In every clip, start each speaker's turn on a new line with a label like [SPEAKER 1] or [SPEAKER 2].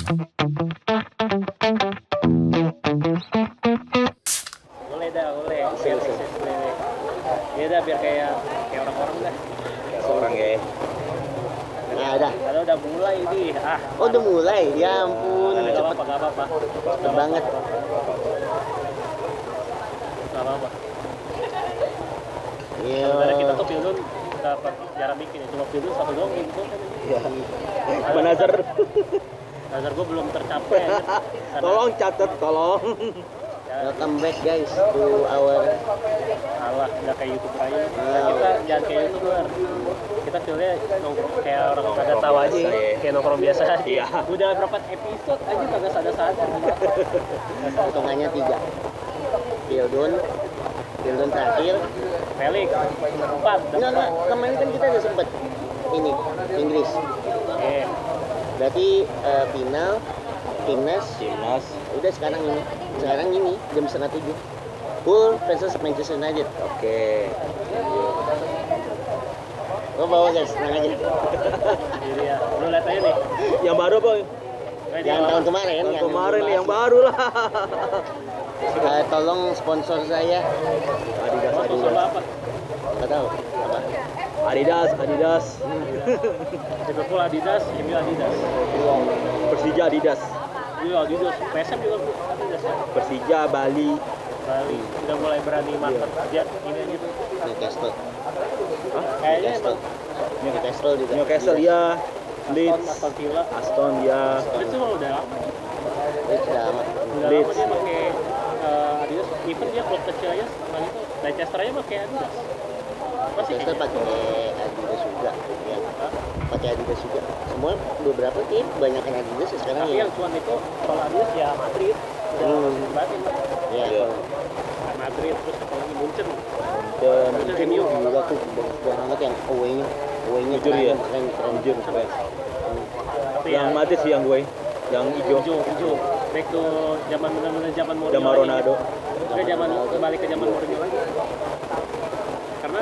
[SPEAKER 1] Boleh dah, boleh. Biar dah biar kayak orang-orang dah.
[SPEAKER 2] Kayak seorang ya.
[SPEAKER 3] Nah, udah.
[SPEAKER 1] Kalau udah mulai nih,
[SPEAKER 3] Oh, udah mulai. Ya ampun,
[SPEAKER 1] Gak
[SPEAKER 3] cepet
[SPEAKER 1] apa-apa.
[SPEAKER 3] banget.
[SPEAKER 1] Gak apa-apa.
[SPEAKER 3] Iya.
[SPEAKER 1] Sebenarnya kita tuh Pildun dapat jarang bikin ya, cuma Pildun satu doang gitu kan.
[SPEAKER 2] Iya. Nazar.
[SPEAKER 1] Nazar gue belum tercapai ya.
[SPEAKER 2] Tolong catat, tolong.
[SPEAKER 3] Welcome back guys to our
[SPEAKER 1] Alah, udah kayak YouTuber aja. Kita jangan kayak YouTuber. Kita feelnya nongkrong kayak orang kagak tahu aja,
[SPEAKER 2] Biasa, ya.
[SPEAKER 1] kayak nongkrong biasa aja.
[SPEAKER 2] Iya.
[SPEAKER 1] Udah berapa episode aja kagak sadar-sadar.
[SPEAKER 3] hitungannya 3. Pildun terakhir.
[SPEAKER 1] Felix 4.
[SPEAKER 3] Enggak, kemarin kan kita udah sempet ini Inggris. Berarti final timnas udah sekarang ini jam 6:30 Hull versus Manchester United.
[SPEAKER 2] Oke.
[SPEAKER 3] Lo bawa guys, tenang aja.
[SPEAKER 1] Jadi ya, lu lihat aja nih.
[SPEAKER 2] Yang baru apa?
[SPEAKER 3] Yang tahun kemarin,
[SPEAKER 2] Tahun
[SPEAKER 3] yang
[SPEAKER 2] kemarin nih yang baru lah.
[SPEAKER 3] tolong sponsor saya.
[SPEAKER 1] Sponsor apa?
[SPEAKER 3] Nggak tahu apa.
[SPEAKER 2] Adidas.
[SPEAKER 1] Liverpool Adidas, MU Adidas.
[SPEAKER 2] Persija Adidas.
[SPEAKER 1] Iya Adidas, PSM juga Adidas ya.
[SPEAKER 2] Persija Bali.
[SPEAKER 1] Bali udah mulai berani market dia ini aja.
[SPEAKER 3] Newcastle.
[SPEAKER 1] Kayaknya emang
[SPEAKER 3] Newcastle juga.
[SPEAKER 2] Newcastle ya. Leeds,
[SPEAKER 1] Aston Villa.
[SPEAKER 2] Aston ya.
[SPEAKER 1] Itu mah udah lama.
[SPEAKER 3] Leeds udah lama.
[SPEAKER 1] Udah lama
[SPEAKER 2] Leeds.
[SPEAKER 1] dia pakai Adidas. Even dia klub kecil aja kemarin itu Leicester aja pakai Adidas. Masih
[SPEAKER 3] Newcastle pakai Adidas juga. Ya. Pakai Adidas juga. Semua beberapa tim banyak yang Adidas ya sekarang
[SPEAKER 1] tapi
[SPEAKER 3] ya.
[SPEAKER 1] yang cuan itu kalau Adidas ya Madrid. Udah batin lah.
[SPEAKER 3] Ya.
[SPEAKER 2] Iya.
[SPEAKER 1] Madrid terus apalagi Munchen.
[SPEAKER 2] Dan
[SPEAKER 3] Mungkin juga tuh bagus banget yang away-nya
[SPEAKER 2] Jujur ya.
[SPEAKER 3] keren.
[SPEAKER 2] Jujur keren.
[SPEAKER 1] Tapi
[SPEAKER 2] Yang Madrid sih yang gue, yang hijau.
[SPEAKER 1] hijau. Back to zaman benar-benar zaman Mourinho.
[SPEAKER 2] Sama
[SPEAKER 1] lagi.
[SPEAKER 2] Ronaldo.
[SPEAKER 1] Balik ke zaman Mourinho lagi. Karena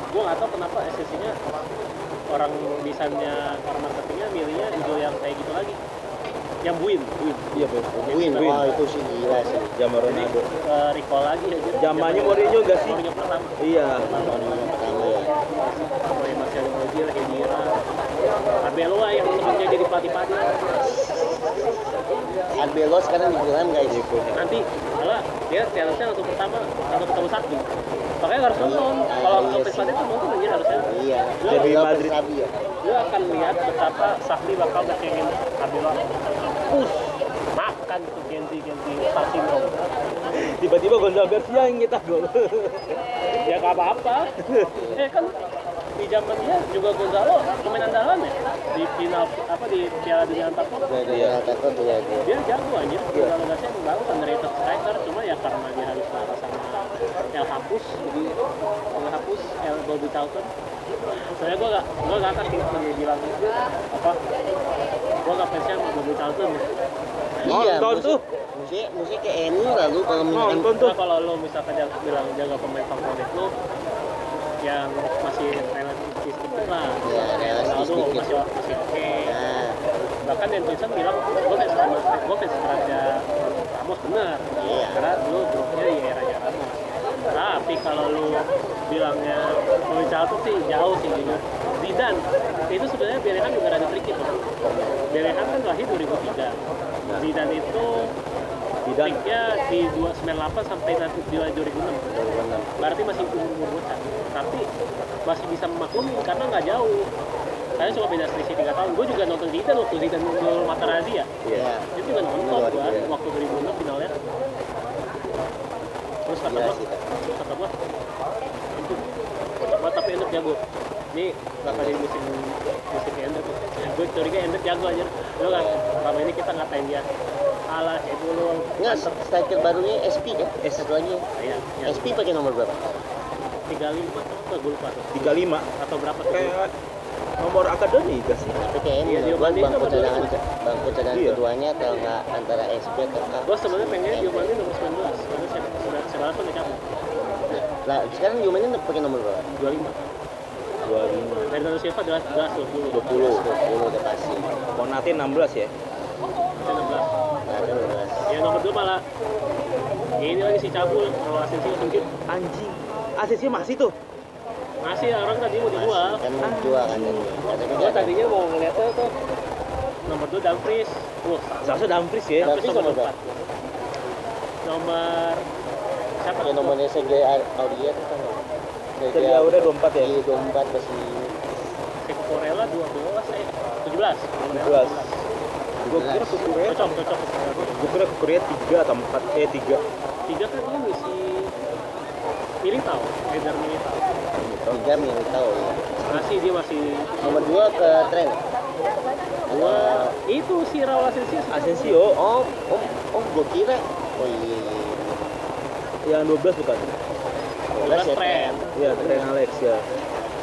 [SPEAKER 1] gue nggak tahu kenapa esensinya orang desainnya orang marketingnya milihnya hijau yang kayak gitu lagi. Yang buin.
[SPEAKER 2] Iya betul.
[SPEAKER 3] Win. Wah, itu sih gila sih.
[SPEAKER 2] Zaman Ronaldo.
[SPEAKER 1] Recall lagi aja.
[SPEAKER 2] Zamannya Mourinho enggak sih?
[SPEAKER 1] Mourinho pertama.
[SPEAKER 2] Iya.
[SPEAKER 3] Pertama ya.
[SPEAKER 1] Mulai masih ada Ozil, Khedira, Arbeloa yang sebelumnya jadi pelatih Padang.
[SPEAKER 3] Arbeloa sekarang di Fulham guys.
[SPEAKER 1] Nanti malah dia challenge-nya langsung pertama ketemu Sakti. Makanya harus nonton. Kalau
[SPEAKER 3] Iya
[SPEAKER 1] ke
[SPEAKER 3] sih.
[SPEAKER 1] Padang tuh nonton aja harusnya.
[SPEAKER 3] Iya.
[SPEAKER 2] Jadi
[SPEAKER 3] Arbeloa
[SPEAKER 2] Madrid.
[SPEAKER 3] Sabi ya.
[SPEAKER 1] Dia akan lihat betapa Sakti bakal ngekengin Arbeloa. Makan tuh Genzi Sakti dong.
[SPEAKER 2] Tiba-tiba Gonzalo Garcia yang nyetak gol.
[SPEAKER 1] Ya gak apa-apa. Kan di zaman dia juga Gonzalo pemain andalan ya di final di Piala Dunia Antar Klub.
[SPEAKER 3] Iya, takut ya dia.
[SPEAKER 1] Dia jago aja. Gonzalo Garcia emang bagus underrated striker, cuma ya karena dia harus kalah sama El Hapus, jadi El Hapus, El Bobby Charlton. Soalnya gue gak akan dia bilang apa, gue gak fansnya sama Bobby Charlton.
[SPEAKER 3] Iya,
[SPEAKER 2] Nonton tuh.
[SPEAKER 3] Mesti ke MU lalu kalau misalkan
[SPEAKER 2] Nonton tuh.
[SPEAKER 1] Nah, kalau lo misalkan bilang jaga pemain favorit lo yang masih realistis dikit lah.
[SPEAKER 3] ya realistis
[SPEAKER 1] Ronaldo
[SPEAKER 3] dikit.
[SPEAKER 1] masih oke.
[SPEAKER 3] Nah,
[SPEAKER 1] Bahkan netizen bilang gue fans Raja Ramos benar.
[SPEAKER 3] Iya.
[SPEAKER 1] Karena lu grupnya di eranya Ramos. Tapi kalau lu bilangnya Bobby Charlton sih jauh sih jujur. Zidane itu sebenarnya Bellingham juga rada tricky tuh. Bellingham kan lahir 2003. Zidane itu peaknya di 298 sampai nanti di 2006. Berarti masih umur bocah. Tapi masih bisa memaklumi karena nggak jauh. Saya cuma beda selisih 3 tahun. Gue juga nonton Zidane waktu Zidane nol Materazzi ya.
[SPEAKER 2] Iya.
[SPEAKER 1] Itu juga nonton gua waktu 2006 finalnya. Terus kata
[SPEAKER 3] Gila
[SPEAKER 1] gua,
[SPEAKER 3] sih, Kak.
[SPEAKER 1] itu kocak banget tapi Endek jago. Ini bakal jadi musim Endek. Gue curiga Endek jago aja. Lo kan selama ini kita ngatain dia. Alah, dulu.
[SPEAKER 3] enggak striker barunya SP kan? Satu lagi.
[SPEAKER 1] Iya,
[SPEAKER 3] SP pakai nomor berapa?
[SPEAKER 1] 35 atau gue lupa tuh.
[SPEAKER 2] 35.
[SPEAKER 1] Atau berapa tuh?
[SPEAKER 2] Kayak nomor akademi gak sih?
[SPEAKER 3] Tapi kayaknya
[SPEAKER 1] Iya,
[SPEAKER 3] menurut gua
[SPEAKER 1] Giovanni
[SPEAKER 3] bangku
[SPEAKER 1] nomor
[SPEAKER 3] cadangan
[SPEAKER 1] 25.
[SPEAKER 3] bangku cadangan
[SPEAKER 2] Iya.
[SPEAKER 3] keduanya kalau nggak antara SP atau A.
[SPEAKER 1] Gue sebenarnya pengennya Giovanni nomor 19. Karena sebenarnya pun cabut.
[SPEAKER 3] Nah, sekarang Giovanni pakai nomor berapa?
[SPEAKER 1] 25.
[SPEAKER 2] 25.
[SPEAKER 1] Bernardo Silva 11 dulu.
[SPEAKER 2] 20.
[SPEAKER 3] 20 udah pasti.
[SPEAKER 2] Konate 16 ya.
[SPEAKER 1] Masih 16.
[SPEAKER 3] Ada 12.
[SPEAKER 1] Yang nomor 2 malah ini lagi si Cabul, kalau Asensio mungkin
[SPEAKER 2] Anjing. Asensio masih tuh.
[SPEAKER 1] masih orang tadi mau dijual.
[SPEAKER 3] Kan mau jual kan ini. Katanya
[SPEAKER 1] Gua tadinya mau ngeliatnya tuh nomor 2 Dumfries.
[SPEAKER 2] Seharusnya Dumfries ya.
[SPEAKER 3] Dumfries
[SPEAKER 1] nomor
[SPEAKER 3] nomor
[SPEAKER 1] 4. Nomor siapa?
[SPEAKER 3] ya nomornya Sergei Aurier kan.
[SPEAKER 2] Sergei Aurier 24 ya?
[SPEAKER 3] Iya 24 masih.
[SPEAKER 1] Cucurella 12 17.
[SPEAKER 2] 17. Gue kira Kukurea,
[SPEAKER 1] Cocok.
[SPEAKER 2] gue kira Kukurea 3 atau 4, 3.
[SPEAKER 1] 3 kan ini si Militao, Eder Militao.
[SPEAKER 3] 3 Militao ya.
[SPEAKER 1] Dia masih
[SPEAKER 3] Nomor 2 ke Trent.
[SPEAKER 1] itu si Raul Asensio.
[SPEAKER 2] Asensio,
[SPEAKER 3] Gue kira. Oh iya.
[SPEAKER 2] yang 12 bukan?
[SPEAKER 3] 12 ya
[SPEAKER 1] Trent.
[SPEAKER 2] Iya, Trent Alex ya.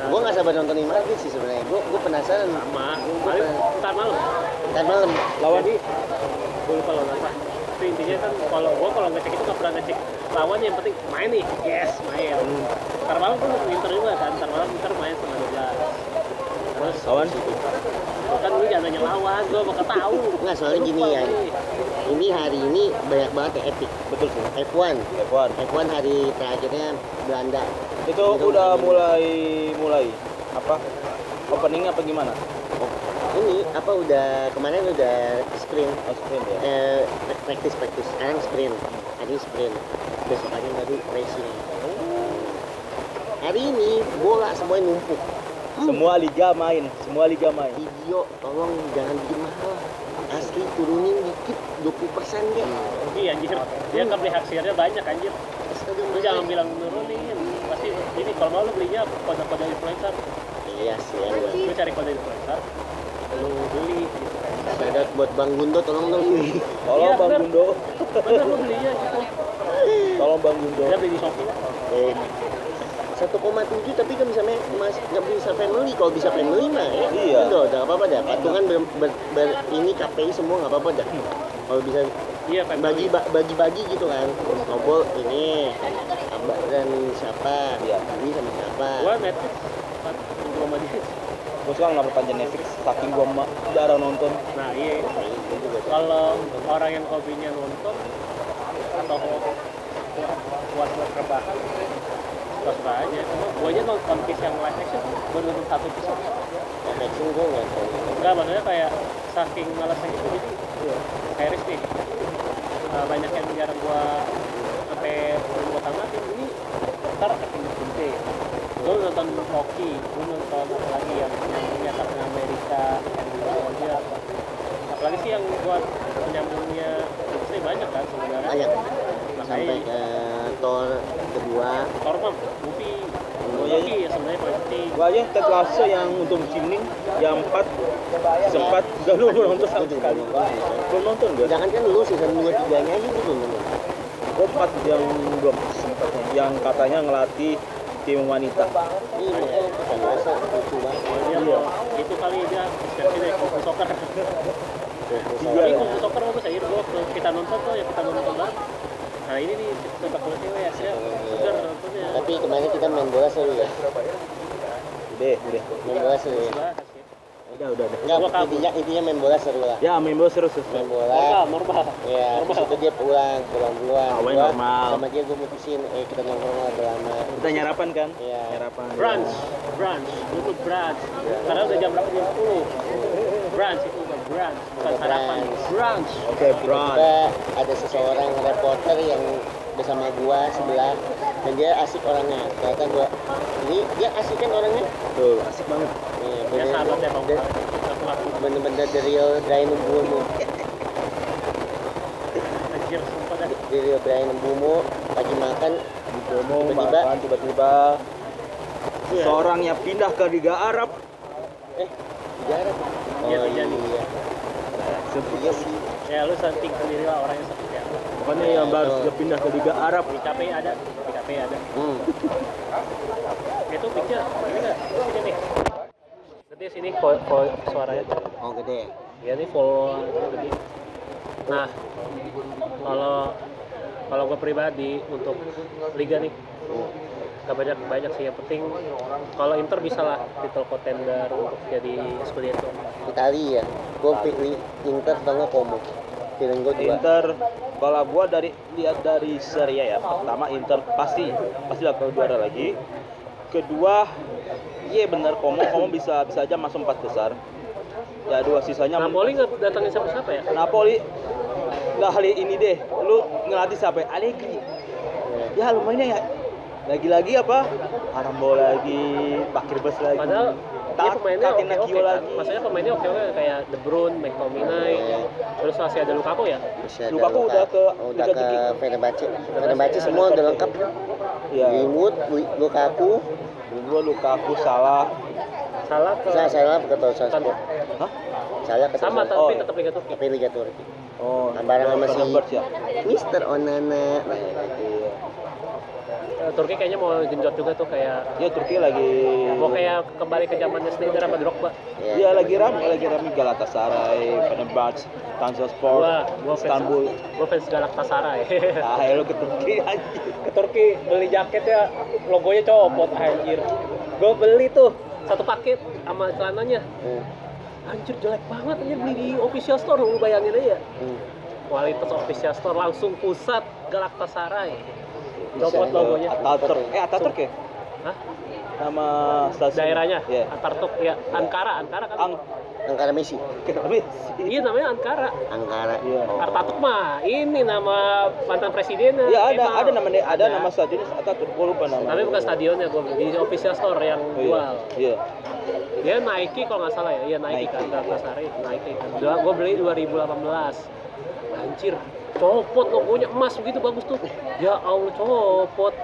[SPEAKER 3] Gue nggak sabar nonton ini Madrid sih sebenarnya. Gue penasaran.
[SPEAKER 1] Sama. Paling ntar malam.
[SPEAKER 3] Kan malam.
[SPEAKER 2] Lawan
[SPEAKER 1] Jadi gue lupa lawan apa. Tapi intinya kan kalau ngecek itu nggak pernah ngecek lawan, yang penting main nih. Yes, main. Ntar malam tuh Inter juga kan. Ntar malam Inter main setengah 12. Terus
[SPEAKER 2] lawan
[SPEAKER 1] kan lu jangan nanya lawan, gue bakal tahu.
[SPEAKER 3] Nggak, soalnya gini ya. Ini hari ini banyak banget ya epic.
[SPEAKER 2] betul sih.
[SPEAKER 3] F1.
[SPEAKER 2] F1.
[SPEAKER 3] F1 hari terakhirnya Belanda.
[SPEAKER 2] Itu udah mulai apa? Opening apa gimana?
[SPEAKER 3] Ini apa udah kemarin udah sprint.
[SPEAKER 2] Sprint ya.
[SPEAKER 3] Practice. Sekarang sprint. Hari ini sprint. Besokannya baru racing. Hari ini bola semuanya numpuk.
[SPEAKER 2] Semua liga main.
[SPEAKER 3] Video tolong jangan bikin mahal. Asli turunin dikit 20% deh.
[SPEAKER 1] Iya anjir, dia kan beli hak share-nya banyak anjir.
[SPEAKER 3] Astaga,
[SPEAKER 1] Lu jangan bilang nurunin. Pasti ini kalau mau lu belinya kode-kode influencer.
[SPEAKER 3] Iya sih ya gue.
[SPEAKER 1] Lu cari kode influencer, lu beli gitu kan.
[SPEAKER 3] Syarat buat Bang Gundo tolong dong.
[SPEAKER 2] Tolong
[SPEAKER 1] Iya,
[SPEAKER 2] Bang
[SPEAKER 1] bener.
[SPEAKER 2] Gundo.
[SPEAKER 1] Bener lu belinya gitu.
[SPEAKER 2] Tolong Bang Gundo.
[SPEAKER 1] Dia beli di Shopee.
[SPEAKER 3] 1,7 tapi kan bisa nggak bisa family. Kalau bisa family mah ya
[SPEAKER 2] Iya.
[SPEAKER 3] udah nggak apa-apa dah, patungan ini KPI semua nggak apa-apa dah. Kalau bisa
[SPEAKER 1] Iya,
[SPEAKER 3] bagi gitu kan, ngobrol ini Abah dan siapa,
[SPEAKER 2] Iya.
[SPEAKER 3] ini sama siapa.
[SPEAKER 1] Gua Netflix untuk sama dia.
[SPEAKER 2] Gue sekarang nggak perpanjang Netflix, saking gue jarang nonton.
[SPEAKER 1] Nah iya,
[SPEAKER 3] Itu juga tuh.
[SPEAKER 1] kalau orang yang hobinya nonton atau buat rebahan, suka aja. Cuma gue aja nonton Kiss yang live action baru nonton 1 episode.
[SPEAKER 3] Action gue nggak tahu.
[SPEAKER 1] Enggak, maksudnya kayak saking malasnya gitu, jadi series nih banyak yang jarang gua sampai belum gua tamatin. Ini ntar ketinggi gue nonton Rocky, gue nonton apa lagi yang Captain America yang di Avenger, apalagi sih yang buat penyambungnya Disney banyak kan sebenarnya.
[SPEAKER 3] Banyak.
[SPEAKER 1] Makanya
[SPEAKER 3] Sampai ke Thor kedua.
[SPEAKER 1] Thor mah movie
[SPEAKER 2] iya,
[SPEAKER 1] Rocky ya sebenarnya paling penting.
[SPEAKER 2] Gue aja Ted Lasso yang untuk sini, yang 4 sempat gak lu nonton sama sekali. Belum nonton gak?
[SPEAKER 3] Jangan kan dulu season 2-3 nya aja gitu nonton.
[SPEAKER 2] Gue 4 yang belum sempat, yang katanya ngelatih tim wanita.
[SPEAKER 3] Ini makanya kita biasa lucu banget.
[SPEAKER 1] Dia mau itu kali dia inspirasi dari Kung Fu Soccer.
[SPEAKER 2] Iya.
[SPEAKER 1] Ini Kung Fu Soccer bagus aja, kita nonton tuh yang kita nonton banget. Nah ini nih sepak bola cewek ya, segar nontonnya.
[SPEAKER 3] Tapi kemarin kita main bola seru ya.
[SPEAKER 2] Udah.
[SPEAKER 3] Main bola seru ya.
[SPEAKER 2] Udah.
[SPEAKER 3] Enggak, intinya main bola seru lah.
[SPEAKER 2] Ya, main bola seru.
[SPEAKER 3] Main bola.
[SPEAKER 1] Normal.
[SPEAKER 3] Ya,
[SPEAKER 1] Normal.
[SPEAKER 3] habis itu dia pulang duluan.
[SPEAKER 2] Awalnya
[SPEAKER 3] Gua
[SPEAKER 2] normal.
[SPEAKER 3] Sama dia gue mutusin, kita nongkrong lah lama.
[SPEAKER 2] Kita nyarapan kan?
[SPEAKER 3] Iya.
[SPEAKER 2] Nyarapan.
[SPEAKER 1] Brunch, duduk brunch. Karena udah jam berapa? Jam 10. Brunch itu udah brunch, bukan
[SPEAKER 3] Udah
[SPEAKER 1] sarapan. Brunch.
[SPEAKER 2] Oke, Bron.
[SPEAKER 3] Tiba-tiba ada seseorang reporter yang bersama gua sebelah dan dia asik orangnya. Ternyata gua, ini dia asik kan orangnya.
[SPEAKER 2] Tuh, asik banget.
[SPEAKER 3] Nih,
[SPEAKER 1] Ya sahabat ya bang.
[SPEAKER 3] bener-bener the real Brian Mbumo.
[SPEAKER 1] Anjir, sumpah dah.
[SPEAKER 3] The real Brian Mbumo lagi makan.
[SPEAKER 2] Di promo,
[SPEAKER 3] Tiba-tiba.
[SPEAKER 2] makan, tiba-tiba seorang yang pindah ke Liga Arab.
[SPEAKER 3] Jarang.
[SPEAKER 1] Iya, terjadi.
[SPEAKER 3] Iya. Iya sih.
[SPEAKER 1] Ya lu senting sendiri lah orangnya seperti apa.
[SPEAKER 2] Pokoknya yang baru sudah pindah ke Liga Arab.
[SPEAKER 1] Di KPI ada, di KPI ada. Itu picture, ini nggak? Sini nih. Nanti sini suaranya.
[SPEAKER 3] Oh gede.
[SPEAKER 1] Ya ini full gede. Nah, kalau gue pribadi untuk liga nih, banyak sih, yang penting kalau Inter bisa lah title contender untuk jadi Scudetto.
[SPEAKER 3] Italia ya, gue pilih Inter sama Como. Feeling gue juga.
[SPEAKER 2] Inter, kalau gua lihat dari Serie A ya, pertama Inter pasti bakal juara lagi. Kedua, iya benar Como bisa aja masuk 4 besar. Ya dua sisanya.
[SPEAKER 1] Napoli nggak datangin siapa-siapa ya?
[SPEAKER 2] Napoli nggak kali ini deh. Lu ngelatih siapa? Allegri. Ya lumayan ya. Lagi-lagi apa? Arambo lagi, Bakir Bes lagi.
[SPEAKER 1] Padahal dia pemainnya oke kan?
[SPEAKER 2] lagi.
[SPEAKER 1] Maksudnya pemainnya oke kayak De Bruyne, McTominay, terus masih ada Lukaku ya?
[SPEAKER 2] Lukaku udah ke
[SPEAKER 3] Fenerbahce. Fenerbahce semua udah lengkap.
[SPEAKER 2] Iya.
[SPEAKER 3] Greenwood, Lukaku,
[SPEAKER 2] Salah
[SPEAKER 1] Salah
[SPEAKER 3] ke Trabzonspor.
[SPEAKER 2] Hah?
[SPEAKER 3] Salah ke
[SPEAKER 1] sama
[SPEAKER 3] Trabzonspor.
[SPEAKER 1] tapi tetap Liga Turki.
[SPEAKER 3] Tapi Liga Turki.
[SPEAKER 2] Oh,
[SPEAKER 3] Bareng sama si
[SPEAKER 2] Fenerbahce ya.
[SPEAKER 3] Mr. Onana.
[SPEAKER 2] Iya.
[SPEAKER 1] Turki kayaknya mau genjot juga tuh kayak
[SPEAKER 2] Ya Turki lagi
[SPEAKER 1] mau kayak kembali ke zamannya Sneijder sama Drogba.
[SPEAKER 2] Iya lagi rame Galatasaray, Fenerbahce, Trabzonspor,
[SPEAKER 1] Gua
[SPEAKER 2] Istanbul.
[SPEAKER 1] Gue fans Galatasaray.
[SPEAKER 2] Ah, lu ke Turki anjir.
[SPEAKER 1] Ke Turki beli jaketnya logonya copot anjir. Gue beli tuh satu paket sama celananya. Anjir jelek banget anjir, beli di official store, lu bayangin aja. Kualitas official store langsung pusat Galatasaray. Copot logonya.
[SPEAKER 2] Ataturk ya?
[SPEAKER 1] Hah?
[SPEAKER 2] Nama stasiun
[SPEAKER 1] Daerahnya?
[SPEAKER 2] Iya.
[SPEAKER 1] Ataturk ya. Ankara kan?
[SPEAKER 3] Ankara Messi.
[SPEAKER 1] Iya namanya Ankara.
[SPEAKER 3] Ankara.
[SPEAKER 2] Iya.
[SPEAKER 1] Ataturk mah ini nama mantan presidennya.
[SPEAKER 2] Ya
[SPEAKER 1] Kemal.
[SPEAKER 2] ada nama stadionnya Ataturk, gua lupa nama.
[SPEAKER 1] Tapi bukan stadionnya, gue beli di official store yang jual.
[SPEAKER 2] Iya.
[SPEAKER 1] Dia Nike kalau nggak salah ya, iya Nike kan, Galatasaray Nike kan. Gue beli 2018. Anjir, copot logonya emas begitu bagus tuh. Ya Allah copot.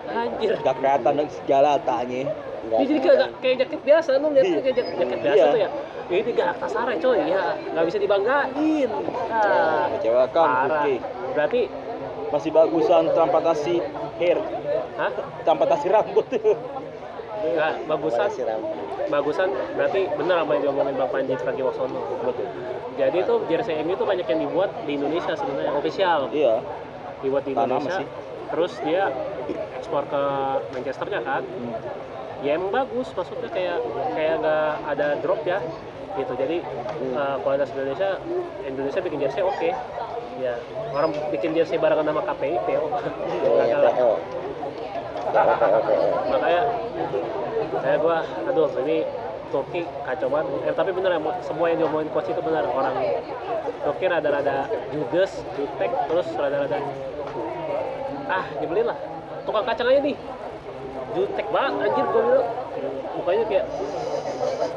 [SPEAKER 1] Anjir.
[SPEAKER 2] Gak kelihatan segala tanya.
[SPEAKER 1] Ini jadi kayak jaket biasa, lu lihat kayak jaket biasa
[SPEAKER 2] Iya.
[SPEAKER 1] tuh ya. Ini Galatasaray coy, ya nggak bisa dibanggain. Ah,
[SPEAKER 2] Kecewakan
[SPEAKER 1] parah.
[SPEAKER 2] Turki.
[SPEAKER 1] Berarti,
[SPEAKER 2] Masih bagusan transportasi hair,
[SPEAKER 1] hah?
[SPEAKER 2] transportasi rambut.
[SPEAKER 1] Nggak, bagusan berarti benar apa yang diomongin Bang Panji Pragiwaksono.
[SPEAKER 2] Betul.
[SPEAKER 1] Jadi tuh jersey MU tuh banyak yang dibuat di Indonesia sebenarnya, official.
[SPEAKER 2] Iya.
[SPEAKER 1] Dibuat di
[SPEAKER 2] Tanah
[SPEAKER 1] Indonesia.
[SPEAKER 2] masih.
[SPEAKER 1] Terus dia ekspor ke Manchesternya kan. Ya emang bagus, maksudnya kayak nggak ada drop ya. Gitu. Jadi kualitas Indonesia bikin jersey oke. Ya, orang bikin jersey barengan sama KPI, PO. Kagak lah. Makanya gua ini Turki kacau banget. Tapi bener ya, semua yang diomongin coach itu benar. Orang Turki rada-rada judes, jutek, terus rada-rada nyebelin lah. Tukang kacang aja nih, jutek banget anjir, gua bilang mukanya kayak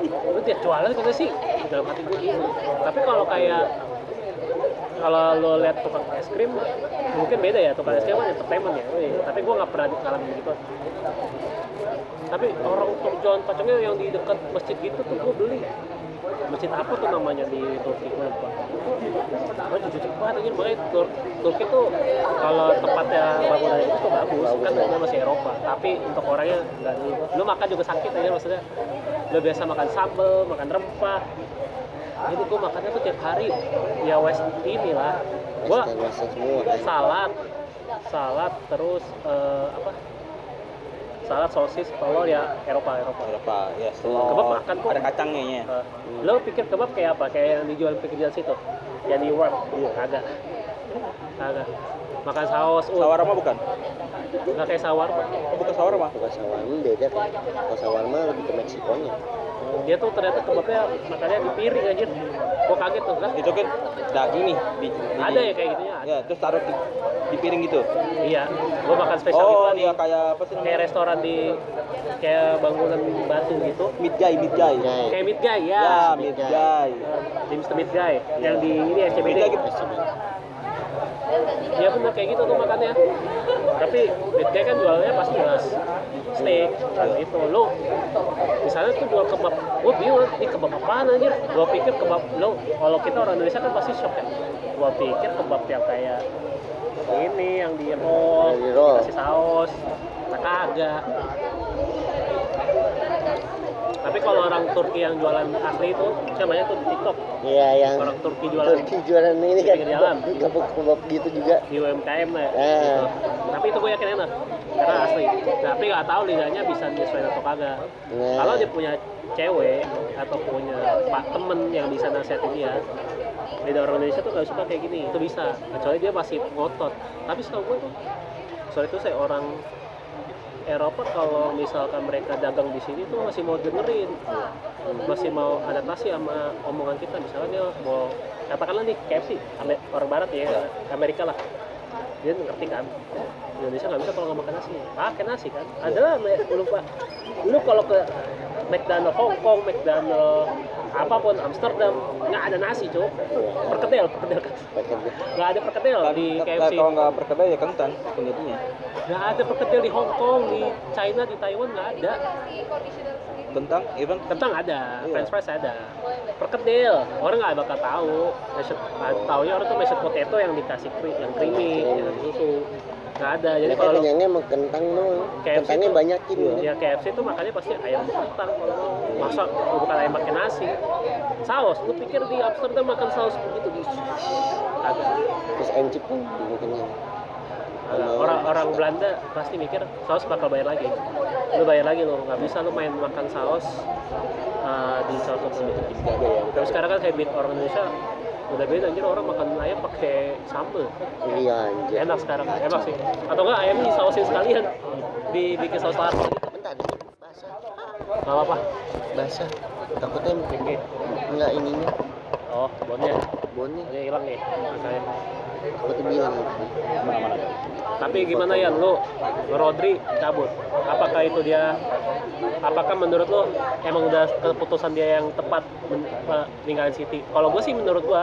[SPEAKER 1] lu tiap jualan kagak sih dalam hati gue gitu. Tapi kalau lo lihat tukang es krim mungkin beda ya, tukang es krim kan entertainment ya. Tapi gue nggak pernah ngalamin gitu. Tapi orang untuk jualan kacangnya yang di dekat masjid gitu tuh gue beli. Masjid apa tuh namanya di Turki, gue lupa. Gue jujur banget aja, makanya Turki tuh kalau tempatnya bangunan itu tuh bagus kan, namanya masih Eropa. Tapi untuk orangnya nggak dulu. Lu makan juga sakit aja, maksudnya lu biasa makan sambal, makan rempah. Jadi gue makannya tuh tiap hari ya inilah. Gue salad terus salad, sosis, telur ya Eropa
[SPEAKER 2] Ya, telur.
[SPEAKER 1] Kebab makan kok.
[SPEAKER 2] Ada kacangnya.
[SPEAKER 1] Lo pikir kebab kayak apa? Kayak yang dijual pinggir jalan situ? Yang di Word? Iya. Kagak. Makan saus.
[SPEAKER 2] Shawarma bukan?
[SPEAKER 1] Nggak kayak shawarma.
[SPEAKER 2] Oh, bukan shawarma.
[SPEAKER 3] Bukan shawarma, beda kan. Kalau shawarma lebih ke Meksikonya.
[SPEAKER 1] Dia tuh ternyata kebabnya makannya di piring aja. Gua kaget tuh kan.
[SPEAKER 2] Itu kan daging nih.
[SPEAKER 1] Ada ya kayak gitunya.
[SPEAKER 2] Ya, terus taruh di piring gitu.
[SPEAKER 1] Iya. Gua makan spesial gitu.
[SPEAKER 2] Oh, iya kayak apa sih namanya?
[SPEAKER 1] Kayak restoran kayak bangunan batu gitu.
[SPEAKER 2] Midjai.
[SPEAKER 1] Kayak Meat Guy ya.
[SPEAKER 2] Ya, Midjai.
[SPEAKER 1] Di Mr. Meat Guy yang di ini SCBD.
[SPEAKER 2] Midjai gitu.
[SPEAKER 1] Ya bener kayak gitu tuh makannya. Tapi Meat Guy kan jualnya pasti jelas steak itu. Lo misalnya tuh jual kebab, gue bingung ini kebab apaan anjir. Gue pikir kebab lo, kalau kita orang Indonesia kan pasti shock ya. Gue pikir kebab yang kayak ini yang di roll, kasih saus, kagak. Tapi kalau orang Turki yang jualan asli itu, siapa banyak tuh di TikTok.
[SPEAKER 3] Iya, yang
[SPEAKER 1] orang Turki jualan
[SPEAKER 3] ini
[SPEAKER 1] di
[SPEAKER 3] kan
[SPEAKER 1] pinggir jalan.
[SPEAKER 3] kebab gitu juga
[SPEAKER 1] Di UMKM lah.
[SPEAKER 3] Gitu.
[SPEAKER 1] Tapi itu gue yakin enak. karena asli. Tapi nggak tahu lidahnya bisa menyesuaikan atau kagak.
[SPEAKER 3] Nah.
[SPEAKER 1] Kalau dia punya cewek atau punya temen yang bisa nasihatin dia, lidah orang Indonesia tuh nggak suka kayak gini, itu bisa. Kecuali dia masih ngotot. Tapi setahu gue tuh, soal itu saya orang Eropa kalau misalkan mereka dagang di sini tuh masih mau dengerin, masih mau adaptasi sama omongan kita. Misalnya dia mau katakanlah nih KFC orang Barat ya, Amerika lah, dia ngerti kan. Indonesia nggak bisa kalau nggak makan nasi, pakai nasi kan. Adalah lupa. Lu kalau ke McDonald Hong Kong, McDonald apapun Amsterdam nggak ada nasi cuk, perkedel kan, nggak ada perkedel di KFC.
[SPEAKER 2] Kalau nggak perkedel ya kentang penyebabnya.
[SPEAKER 1] Nggak ada perkedel di Hong Kong, di China, di Taiwan nggak ada.
[SPEAKER 2] Kentang, even
[SPEAKER 1] Kentang ada,
[SPEAKER 2] Iya.
[SPEAKER 1] French fries ada. Perkedel, orang nggak bakal tahu. Taunya orang tuh mashed potato yang dikasih yang creamy, yang susu. Nggak ada. Jadi
[SPEAKER 3] Mereka
[SPEAKER 1] kalau
[SPEAKER 3] kenyangnya sama kentang doang.
[SPEAKER 1] KFC
[SPEAKER 3] Kentangnya
[SPEAKER 1] tuh-
[SPEAKER 3] banyakin.
[SPEAKER 1] ya KFC itu makannya pasti ayam kentang kalau mau. Masa bukan ayam pakai nasi. Saus, lu pikir di Amsterdam makan saus begitu di kagak.
[SPEAKER 3] Terus encik pun mungkin.
[SPEAKER 1] Orang Belanda pasti mikir saus bakal bayar lagi. Lu bayar lagi lo, nggak bisa lu main makan saus di saus tersebut. Tapi sekarang kan habit orang Indonesia udah beda, anjir orang makan ayam pakai sambal.
[SPEAKER 3] Iya anjir.
[SPEAKER 1] Enak sekarang, enak sih. Atau enggak ayamnya disausin sekalian, dibikin saus laro gitu.
[SPEAKER 3] Bentar, basah.
[SPEAKER 1] Nggak apa-apa.
[SPEAKER 3] Basah. Takutnya
[SPEAKER 1] Tinggi.
[SPEAKER 3] enggak ininya.
[SPEAKER 1] Oh, bonnya.
[SPEAKER 3] Bonnya.
[SPEAKER 1] Bonnya hilang nih. Makanya.
[SPEAKER 3] Takutnya bilang.
[SPEAKER 2] mana-mana.
[SPEAKER 1] Tapi gimana ya lu Rodri cabut? Apakah itu dia? Apakah menurut lu emang udah keputusan dia yang tepat ninggalin City? Kalau gue sih menurut gue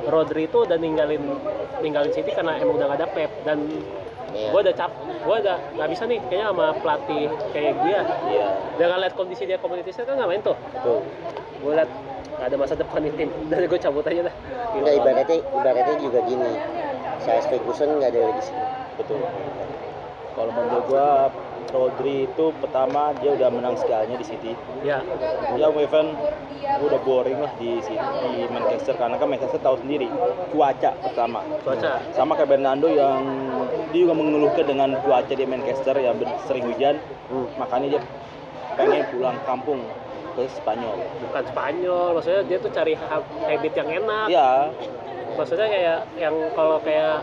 [SPEAKER 1] Rodri itu udah ninggalin City karena emang udah gak ada Pep dan
[SPEAKER 3] Iya.
[SPEAKER 1] gue udah nggak bisa nih kayaknya sama pelatih kayak dia.
[SPEAKER 2] Iya.
[SPEAKER 1] Dengan lihat kondisi dia komunitasnya kan nggak main tuh.
[SPEAKER 2] Betul.
[SPEAKER 1] Gue lihat nggak ada masa depan di tim, dan gue cabut aja dah.
[SPEAKER 3] Enggak, ibaratnya juga gini. Saya Ferguson nggak ada lagi sih.
[SPEAKER 2] Betul. Kalau menurut gua Rodri itu pertama dia udah menang segalanya di City.
[SPEAKER 1] Ya,
[SPEAKER 2] Ya even udah boring lah di Manchester karena kan Manchester tahu sendiri cuaca pertama.
[SPEAKER 1] cuaca.
[SPEAKER 2] Sama kayak Bernardo yang dia juga mengeluhkan dengan cuaca di Manchester yang sering hujan, makanya dia pengen pulang kampung ke Spanyol.
[SPEAKER 1] Bukan Spanyol, maksudnya dia tuh cari habit yang enak.
[SPEAKER 2] Iya,
[SPEAKER 1] Maksudnya kayak yang kalau kayak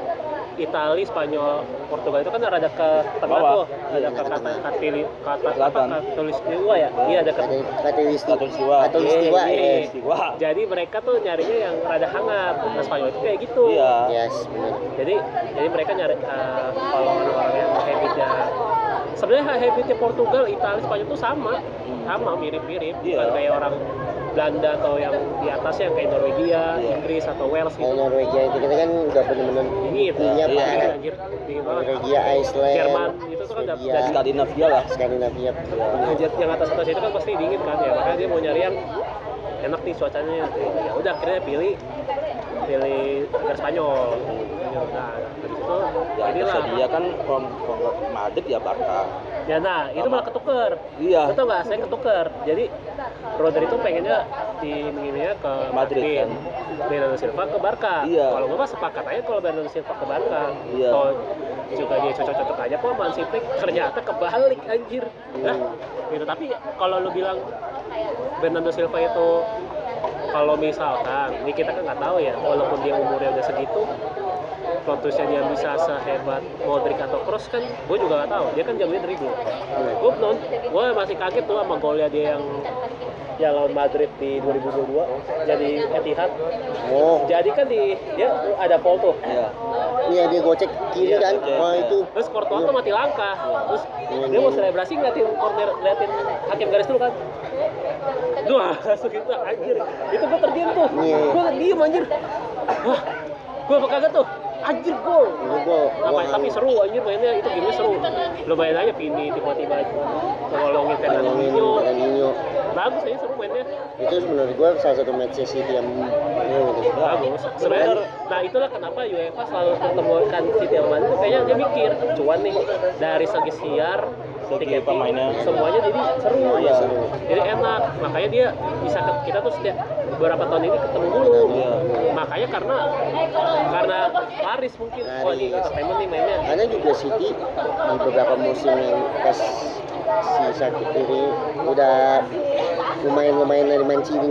[SPEAKER 1] Itali, Spanyol, Portugal itu kan rada ke tengah
[SPEAKER 2] Bawah.
[SPEAKER 1] tuh, ada ke
[SPEAKER 2] Selatan.
[SPEAKER 1] katulistiwa ya, iya ada ke
[SPEAKER 2] Katulistiwa.
[SPEAKER 3] Katulistiwa,
[SPEAKER 1] Iya.
[SPEAKER 2] Katulistiwa.
[SPEAKER 1] jadi mereka tuh nyarinya yang rada hangat. Nah Spanyol itu kayak gitu.
[SPEAKER 2] Iya.
[SPEAKER 3] Yes, benar.
[SPEAKER 1] Jadi mereka nyari kalau orang-orang yang habitnya sebenarnya habitnya Portugal, Italia, Spanyol itu sama mirip-mirip.
[SPEAKER 2] Iya.
[SPEAKER 1] Bukan kayak orang Belanda atau yang di atas yang kayak Norwegia,
[SPEAKER 2] Iya.
[SPEAKER 1] Inggris atau Wales
[SPEAKER 3] Kalau
[SPEAKER 1] gitu.
[SPEAKER 3] Norwegia itu kita kan udah bener-bener
[SPEAKER 1] Dingin,
[SPEAKER 3] dinginnya
[SPEAKER 2] Iya.
[SPEAKER 3] parah.
[SPEAKER 1] anjir, dingin banget.
[SPEAKER 3] Norwegia, Iceland,
[SPEAKER 1] Jerman itu tuh kan udah
[SPEAKER 3] Swedia,
[SPEAKER 2] Skandinavia lah.
[SPEAKER 3] Skandinavia.
[SPEAKER 1] Anjir, yang atas itu kan pasti dingin kan ya, makanya dia mau nyari yang enak nih cuacanya. Ya udah akhirnya pilih agar Spanyol. Nah, dari situ
[SPEAKER 2] Ya
[SPEAKER 1] inilah.
[SPEAKER 2] dia kan kontrak Madrid ya Barca.
[SPEAKER 1] Ya nah, itu malah ketuker.
[SPEAKER 2] Iya.
[SPEAKER 1] Betul nggak? Saya ketuker. Jadi Rodri itu pengennya dimingginya ke
[SPEAKER 2] Madrid, kan?
[SPEAKER 1] Bernardo Silva ke Barca.
[SPEAKER 2] Iya.
[SPEAKER 1] Kalau gue mah sepakat aja kalau Bernardo Silva ke Barca.
[SPEAKER 2] Iya.
[SPEAKER 1] Kalau juga dia cocok-cocok aja kok Man City, ternyata kebalik anjir. Nah, gitu. Tapi kalau lu bilang Bernardo Silva itu kalau misalkan, ini kita kan nggak tahu ya, walaupun dia umurnya udah segitu, plotusnya dia bisa sehebat Modric atau Kroos kan, gue juga nggak tahu. Dia kan jagonya dribble. Gue masih kaget tuh sama golnya dia yang lawan Madrid di 2022 jadi Etihad.
[SPEAKER 3] Oh,
[SPEAKER 1] Jadi kan dia ada foul tuh.
[SPEAKER 2] Iya.
[SPEAKER 3] iya dia gocek kiri
[SPEAKER 1] Iya,
[SPEAKER 3] kan.
[SPEAKER 2] gocek,
[SPEAKER 3] Wah
[SPEAKER 2] iya.
[SPEAKER 3] itu.
[SPEAKER 1] Terus Courtois tuh mati langkah. Terus dia mau selebrasi ngeliatin corner, ngeliatin hakim garis dulu kan. Duh, langsung gitu anjir. Itu gue terdiam tuh.
[SPEAKER 3] Iya.
[SPEAKER 1] Gue diem anjir. Wah, gue apa kagak tuh? Anjir gol.
[SPEAKER 3] Ini gua
[SPEAKER 1] Tapi seru anjir mainnya, itu gamenya seru. Lo main aja Vini tiba-tiba ngolongin Fernandinho.
[SPEAKER 3] Fernandinho.
[SPEAKER 1] Bagus aja seru mainnya.
[SPEAKER 3] Itu menurut gua salah satu match City yang gitu.
[SPEAKER 1] Bagus. Sebenarnya nah itulah kenapa UEFA selalu pertemukan City sama Madrid. Kayaknya dia mikir cuan nih dari segi siar,
[SPEAKER 2] Segi
[SPEAKER 1] tiketing,
[SPEAKER 2] pemainnya.
[SPEAKER 1] semuanya jadi seru.
[SPEAKER 2] Iya.
[SPEAKER 3] Seru.
[SPEAKER 1] Jadi enak. Makanya dia bisa kita tuh setiap beberapa tahun ini ketemu mulu.
[SPEAKER 2] Iya.
[SPEAKER 1] Makanya karena laris mungkin. Oh ini entertainment nih mainnya.
[SPEAKER 3] Karena juga City di beberapa musim yang pas si Sakit ini udah lumayan dari Mancini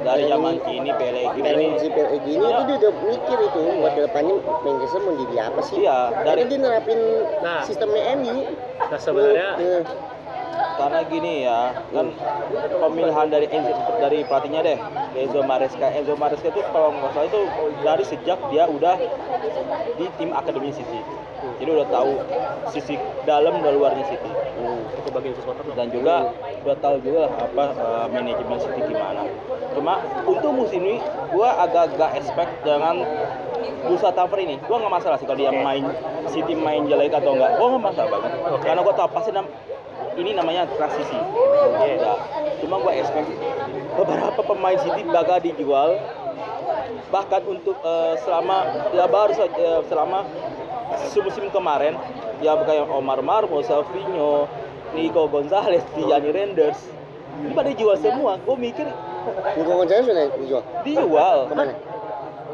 [SPEAKER 2] Dari zaman kini Pellegrini.
[SPEAKER 3] Pellegrini itu dia udah mikir itu buat kedepannya Manchester mau jadi apa sih?
[SPEAKER 2] Iya,
[SPEAKER 3] Dari dia nerapin
[SPEAKER 1] Nah.
[SPEAKER 3] sistemnya MU.
[SPEAKER 1] Nah sebenarnya
[SPEAKER 2] Karena gini ya, kan pemilihan dari pelatihnya deh, Enzo Maresca itu kalau nggak salah itu dari sejak dia udah di tim akademi City. Jadi udah tahu sisi dalam dan luarnya City.
[SPEAKER 1] itu bagian sesuatu loh.
[SPEAKER 2] Dan juga udah tahu juga apa manajemen City gimana. Cuma untuk musim ini gua agak-agak expect dengan Dusa Taver ini. Gua nggak masalah sih kalau dia main City main jelek atau enggak. Gua nggak masalah banget. Karena gua tahu pasti ini namanya transisi. Ya. Cuma gua expect beberapa pemain City bakal dijual. Bahkan untuk selama musim kemarin ya kayak Omar Marmo, Savinho, Nico Gonzalez, Gianni Reinders ini pada dijual semua. Gue mikir
[SPEAKER 3] Nico Gonzalez sudah
[SPEAKER 2] dijual.
[SPEAKER 3] kemana?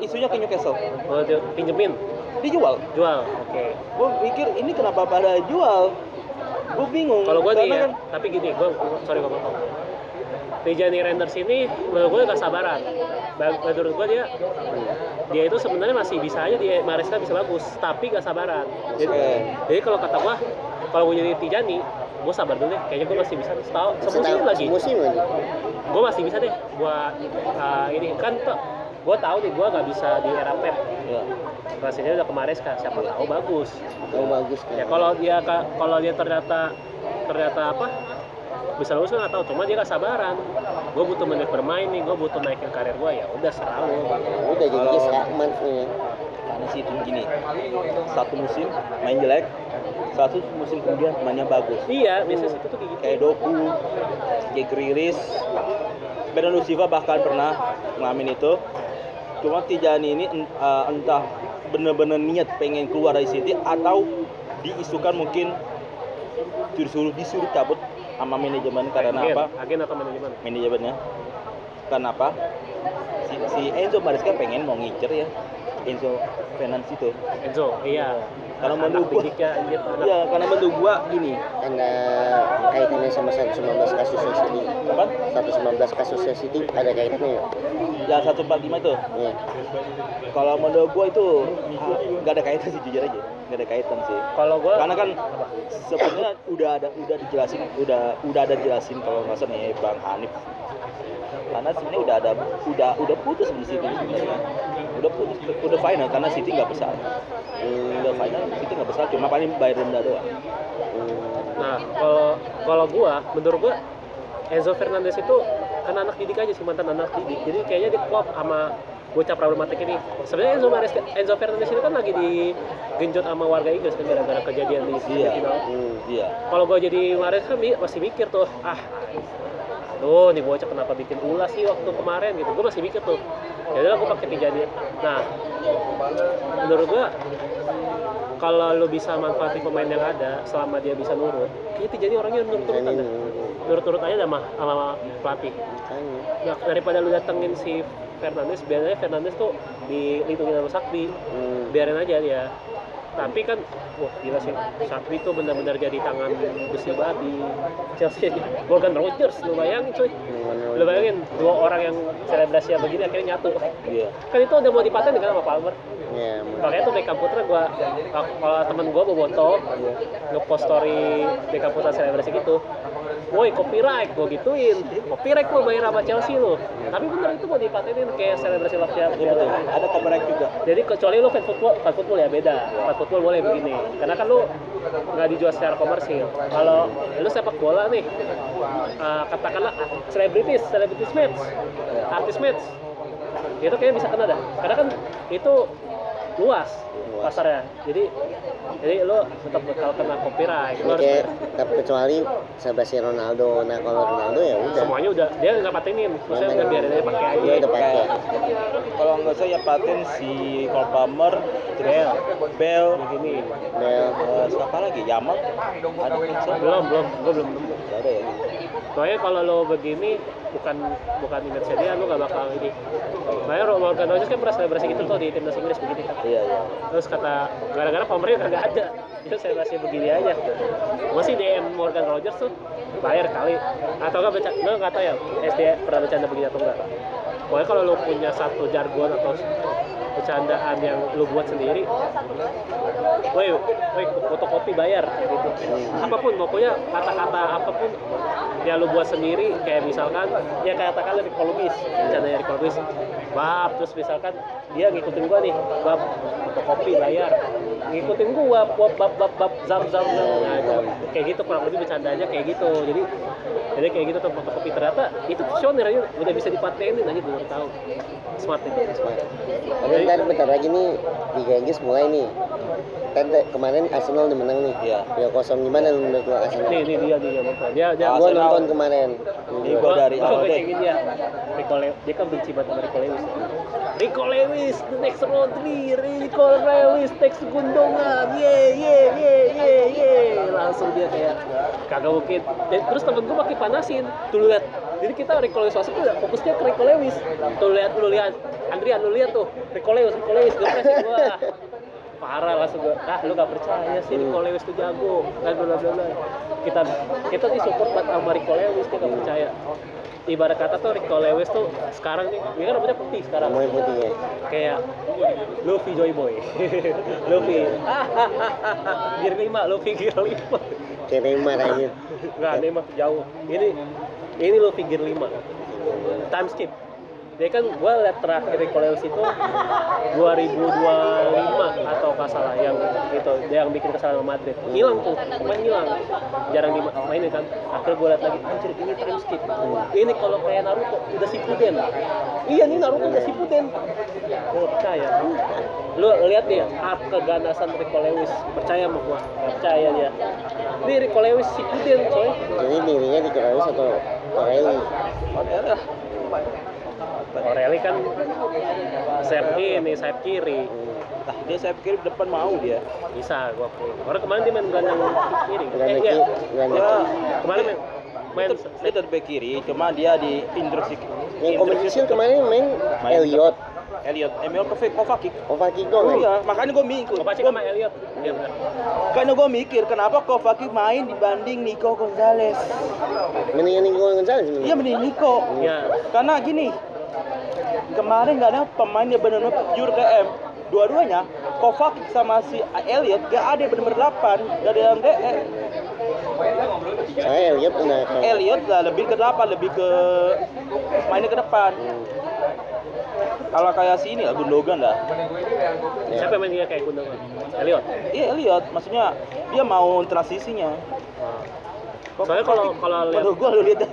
[SPEAKER 2] Isunya ke Newcastle.
[SPEAKER 1] Oh, dia pinjemin,
[SPEAKER 2] Dijual.
[SPEAKER 1] jual. Oke.
[SPEAKER 2] Gue mikir ini kenapa pada jual? Gue bingung.
[SPEAKER 1] Kalau gue nih
[SPEAKER 2] Karena
[SPEAKER 1] ya,
[SPEAKER 2] kan
[SPEAKER 1] tapi gini, gue potong. Gianni Reinders ini menurut gue gak sabaran. Menurut gue dia itu sebenarnya masih bisa aja di Maresca bisa bagus, tapi gak sabaran. Jadi kalau kata gue, kalau gue jadi Tijani, gue sabar dulu deh. Kayaknya gue masih bisa semusim lagi. Gue masih bisa deh buat ini kan tuh. Gue tahu nih gue gak bisa di era Pep.
[SPEAKER 2] ya.
[SPEAKER 1] Rasanya udah ke Maresca, siapa tahu bagus.
[SPEAKER 3] Bagus kan.
[SPEAKER 1] Ya kalau dia ternyata apa? Bisa lulus kan nggak tahu, cuma dia gak sabaran. Gue butuh menit bermain nih, gue butuh naikin karir gue, ya udah serah lu.
[SPEAKER 3] Udah jadi dia Skakman
[SPEAKER 2] Karena sih itu gini, satu musim main jelek, satu musim kemudian mainnya bagus.
[SPEAKER 1] Iya, biasanya itu tuh kayak gitu.
[SPEAKER 2] Kayak Doku, kayak Grealish, Bernardo Silva bahkan pernah ngalamin itu. Cuma Tijani ini entah bener-bener niat pengen keluar dari City atau diisukan mungkin disuruh cabut sama manajemen karena apa?
[SPEAKER 1] Agen atau manajemen?
[SPEAKER 2] Manajemennya. Karena apa? Si Enzo Maresca pengen mau ngincer ya Enzo Fernandes itu.
[SPEAKER 1] Enzo, iya.
[SPEAKER 2] Karena menurut gua, iya, karena menurut gua gini.
[SPEAKER 3] Karena kaitannya sama 119 kasusnya City.
[SPEAKER 2] Apa?
[SPEAKER 3] 119 kasusnya City ada kaitannya ya?
[SPEAKER 2] Yang 145 itu.
[SPEAKER 3] Iya.
[SPEAKER 2] Kalau menurut gua itu nggak ada kaitan sih, jujur aja. Nggak ada kaitan sih.
[SPEAKER 1] Kalau gua
[SPEAKER 2] Karena kan sebenarnya udah ada dijelasin kalau nggak salah nih Bang Hanif. Karena sebenarnya udah putus di City sebenarnya. Udah final karena City nggak besar. Udah final City nggak besar, cuma paling bayar denda doang.
[SPEAKER 1] Nah, kalau menurut gua Enzo Fernandes itu kan anak didik aja sih, mantan anak didik. Jadi kayaknya di klop sama bocah problematik ini. Sebenarnya Enzo Fernandes itu kan lagi digenjot sama warga Inggris kan gara-gara kejadian di final.
[SPEAKER 2] Iya.
[SPEAKER 1] Kalau gua jadi Maresca masih mikir tuh, aduh nih bocah kenapa bikin ulah sih waktu kemarin gitu. Gue masih mikir tuh, ya udahlah gue pakai Tijani. Nah, menurut gue kalau lo bisa manfaatin pemain yang ada selama dia bisa nurut, kayaknya Tijani orangnya nurut-nurut aja sama pelatih. Nah, daripada lu datengin si Fernandes, biasanya Fernandes tuh dilindungi sama Sakti, biarin aja dia. Tapi kan, wah gila sih, Sakti tuh benar-benar jadi tangan besi banget di Chelsea. Morgan Rogers, lu bayangin cuy. Lu bayangin, dua orang yang selebrasi begini akhirnya nyatu.
[SPEAKER 2] Iya.
[SPEAKER 1] Kan itu udah mau dipaten kan sama Palmer.
[SPEAKER 3] Iya.
[SPEAKER 1] Makanya tuh Beckham Putra kalau temen gua Boboto ngepost story Beckham Putra selebrasi gitu. Woi copyright, gua gituin. Copyright gua bayar sama Chelsea lu. Tapi bener itu mau dipatenin kayak selebrasi love
[SPEAKER 2] Iya betul. Ada copyright juga.
[SPEAKER 1] jadi kecuali lu fan football ya beda. Fan football boleh begini. Karena kan lu nggak dijual secara komersil. Kalau lu sepak bola nih, katakanlah celebrities match, artis match, itu kayaknya bisa kena dah. Karena kan itu luas pasarnya. Jadi lu tetap bakal kena copyright.
[SPEAKER 3] Tapi kecuali Sebastian Ronaldo. Nah kalau Ronaldo ya udah.
[SPEAKER 1] Semuanya udah dia nggak patenin. Maksudnya udah biarin aja pakai aja.
[SPEAKER 3] Dia udah pakai.
[SPEAKER 2] Kalau nggak salah ya paten si Cole Palmer, Bell,
[SPEAKER 1] Begini.
[SPEAKER 3] Bel.
[SPEAKER 2] siapa lagi? Yamal? Ada
[SPEAKER 1] Belum, gua belum nemu.
[SPEAKER 2] Nggak ada ya.
[SPEAKER 1] Soalnya kalau lo begini bukan Indonesia dia, lo gak bakal ini. Makanya Morgan Rogers kan pernah selebrasi gitu tuh di timnas Inggris begini kan.
[SPEAKER 2] Iya.
[SPEAKER 1] Terus kata gara-gara pemerintah kagak ada, itu selebrasi begini aja. Masih DM Morgan Rogers tuh bayar kali, atau nggak tahu ya SD pernah bercanda begini atau enggak. Pokoknya kalau lo punya satu jargon atau bercandaan yang lo buat sendiri, woi fotokopi bayar gitu. Apapun pokoknya kata-kata apapun yang lo buat sendiri, kayak misalkan ya katakanlah Ricolomis, bercandanya Ricolomis bab, terus misalkan dia ngikutin gua nih bab fotokopi bayar, ngikutin gua bab zam nah, kayak gitu kurang lebih bercandanya kayak gitu. Jadi kayak gitu tuh fotokopi, ternyata itu visioner aja udah bisa dipatenin aja, gue baru tahu. Smart itu.
[SPEAKER 3] Tapi ntar bentar lagi nih Liga Inggris mulai nih. Kan kemarin Arsenal udah menang nih.
[SPEAKER 2] Iya.
[SPEAKER 3] 3-0, gimana lu menurut lo Arsenal?
[SPEAKER 1] Nih dia nonton. Dia
[SPEAKER 3] Gua nonton kemarin.
[SPEAKER 2] Ini gua dari awal deh.
[SPEAKER 1] Kayak gini ya. Dia kan benci banget sama Rico Lewis. Rico Lewis, the next Rodri, Rico Lewis, next Gundogan, ye. Langsung dia kayak kagak mungkin. Terus temen gue makin panasin. Tuh lihat. Jadi kita Rico Lewis masuk tuh fokusnya ke Rico Lewis. Tuh lu lihat. Andrian lu lihat tuh. Rico Lewis, depresi gua. Parah langsung gue, lu gak percaya sih Rico Lewis tuh jago kan bla. Kita sih support banget sama Rico Lewis, dia gak percaya. Ibarat kata tuh Rico Lewis tuh sekarang nih, dia kan rambutnya putih sekarang.
[SPEAKER 3] Rambutnya putih ya.
[SPEAKER 1] Kayak Luffy Joy Boy. Luffy. Gear 5, Luffy Gear 5.
[SPEAKER 3] Kayak Neymar aja.
[SPEAKER 1] Enggak, Neymar jauh. Ini Luffy Gear 5. Time skip. Dia kan gue liat terakhir Rico Lewis itu 2025 atau nggak salah yang gitu, dia yang bikin kesalahan sama Madrid, hilang tuh, pemain hilang, jarang dimainin kan. Akhirnya gue liat lagi, anjir ini time skip. Ini kalau kayak Naruto udah Shippuden. Iya nih Naruto udah Shippuden. Gue gak percaya. Lu lihat nih art keganasan Rico Lewis, percaya sama gue? Gak percaya dia. Ini Rico Lewis Shippuden coy.
[SPEAKER 3] Jadi dirinya Rico Lewis atau O'Reilly?
[SPEAKER 1] O'Reilly kan sayap kiri.
[SPEAKER 2] Nah, dia sayap kiri depan mau dia.
[SPEAKER 1] Bisa gua akuin. Orang kemarin dia main gelandang kiri.
[SPEAKER 3] Gelandang
[SPEAKER 1] Kemarin main
[SPEAKER 2] Dia tetap back kiri, cuma dia di introduksi.
[SPEAKER 3] Yang kompetisi kemarin main Elliot
[SPEAKER 2] Emil Kovacic.
[SPEAKER 3] Kovacic dong.
[SPEAKER 2] Iya, makanya gue mikir.
[SPEAKER 1] Kovacic sama Elliot. Iya benar.
[SPEAKER 2] Karena gue mikir kenapa Kovacic main dibanding Nico Gonzalez.
[SPEAKER 3] Mendingan Nico Gonzalez.
[SPEAKER 2] Iya mending Nico.
[SPEAKER 1] Iya.
[SPEAKER 2] Karena gini, kemarin nggak ada pemain yang benar-benar pure DM. Dua-duanya, Kovacic sama si Elliot gak ada yang benar-benar 8, gak ada yang DE.
[SPEAKER 3] Saya Elliot udah
[SPEAKER 2] Elliot lah lebih ke 8, lebih ke mainnya ke depan. Kalau kayak si ini lah, Gundogan lah.
[SPEAKER 1] Siapa yang main dia kayak Gundogan? Elliot.
[SPEAKER 2] Iya Elliot, maksudnya dia mau transisinya.
[SPEAKER 1] Soalnya kalau lihat,
[SPEAKER 2] menurut gua lu lihat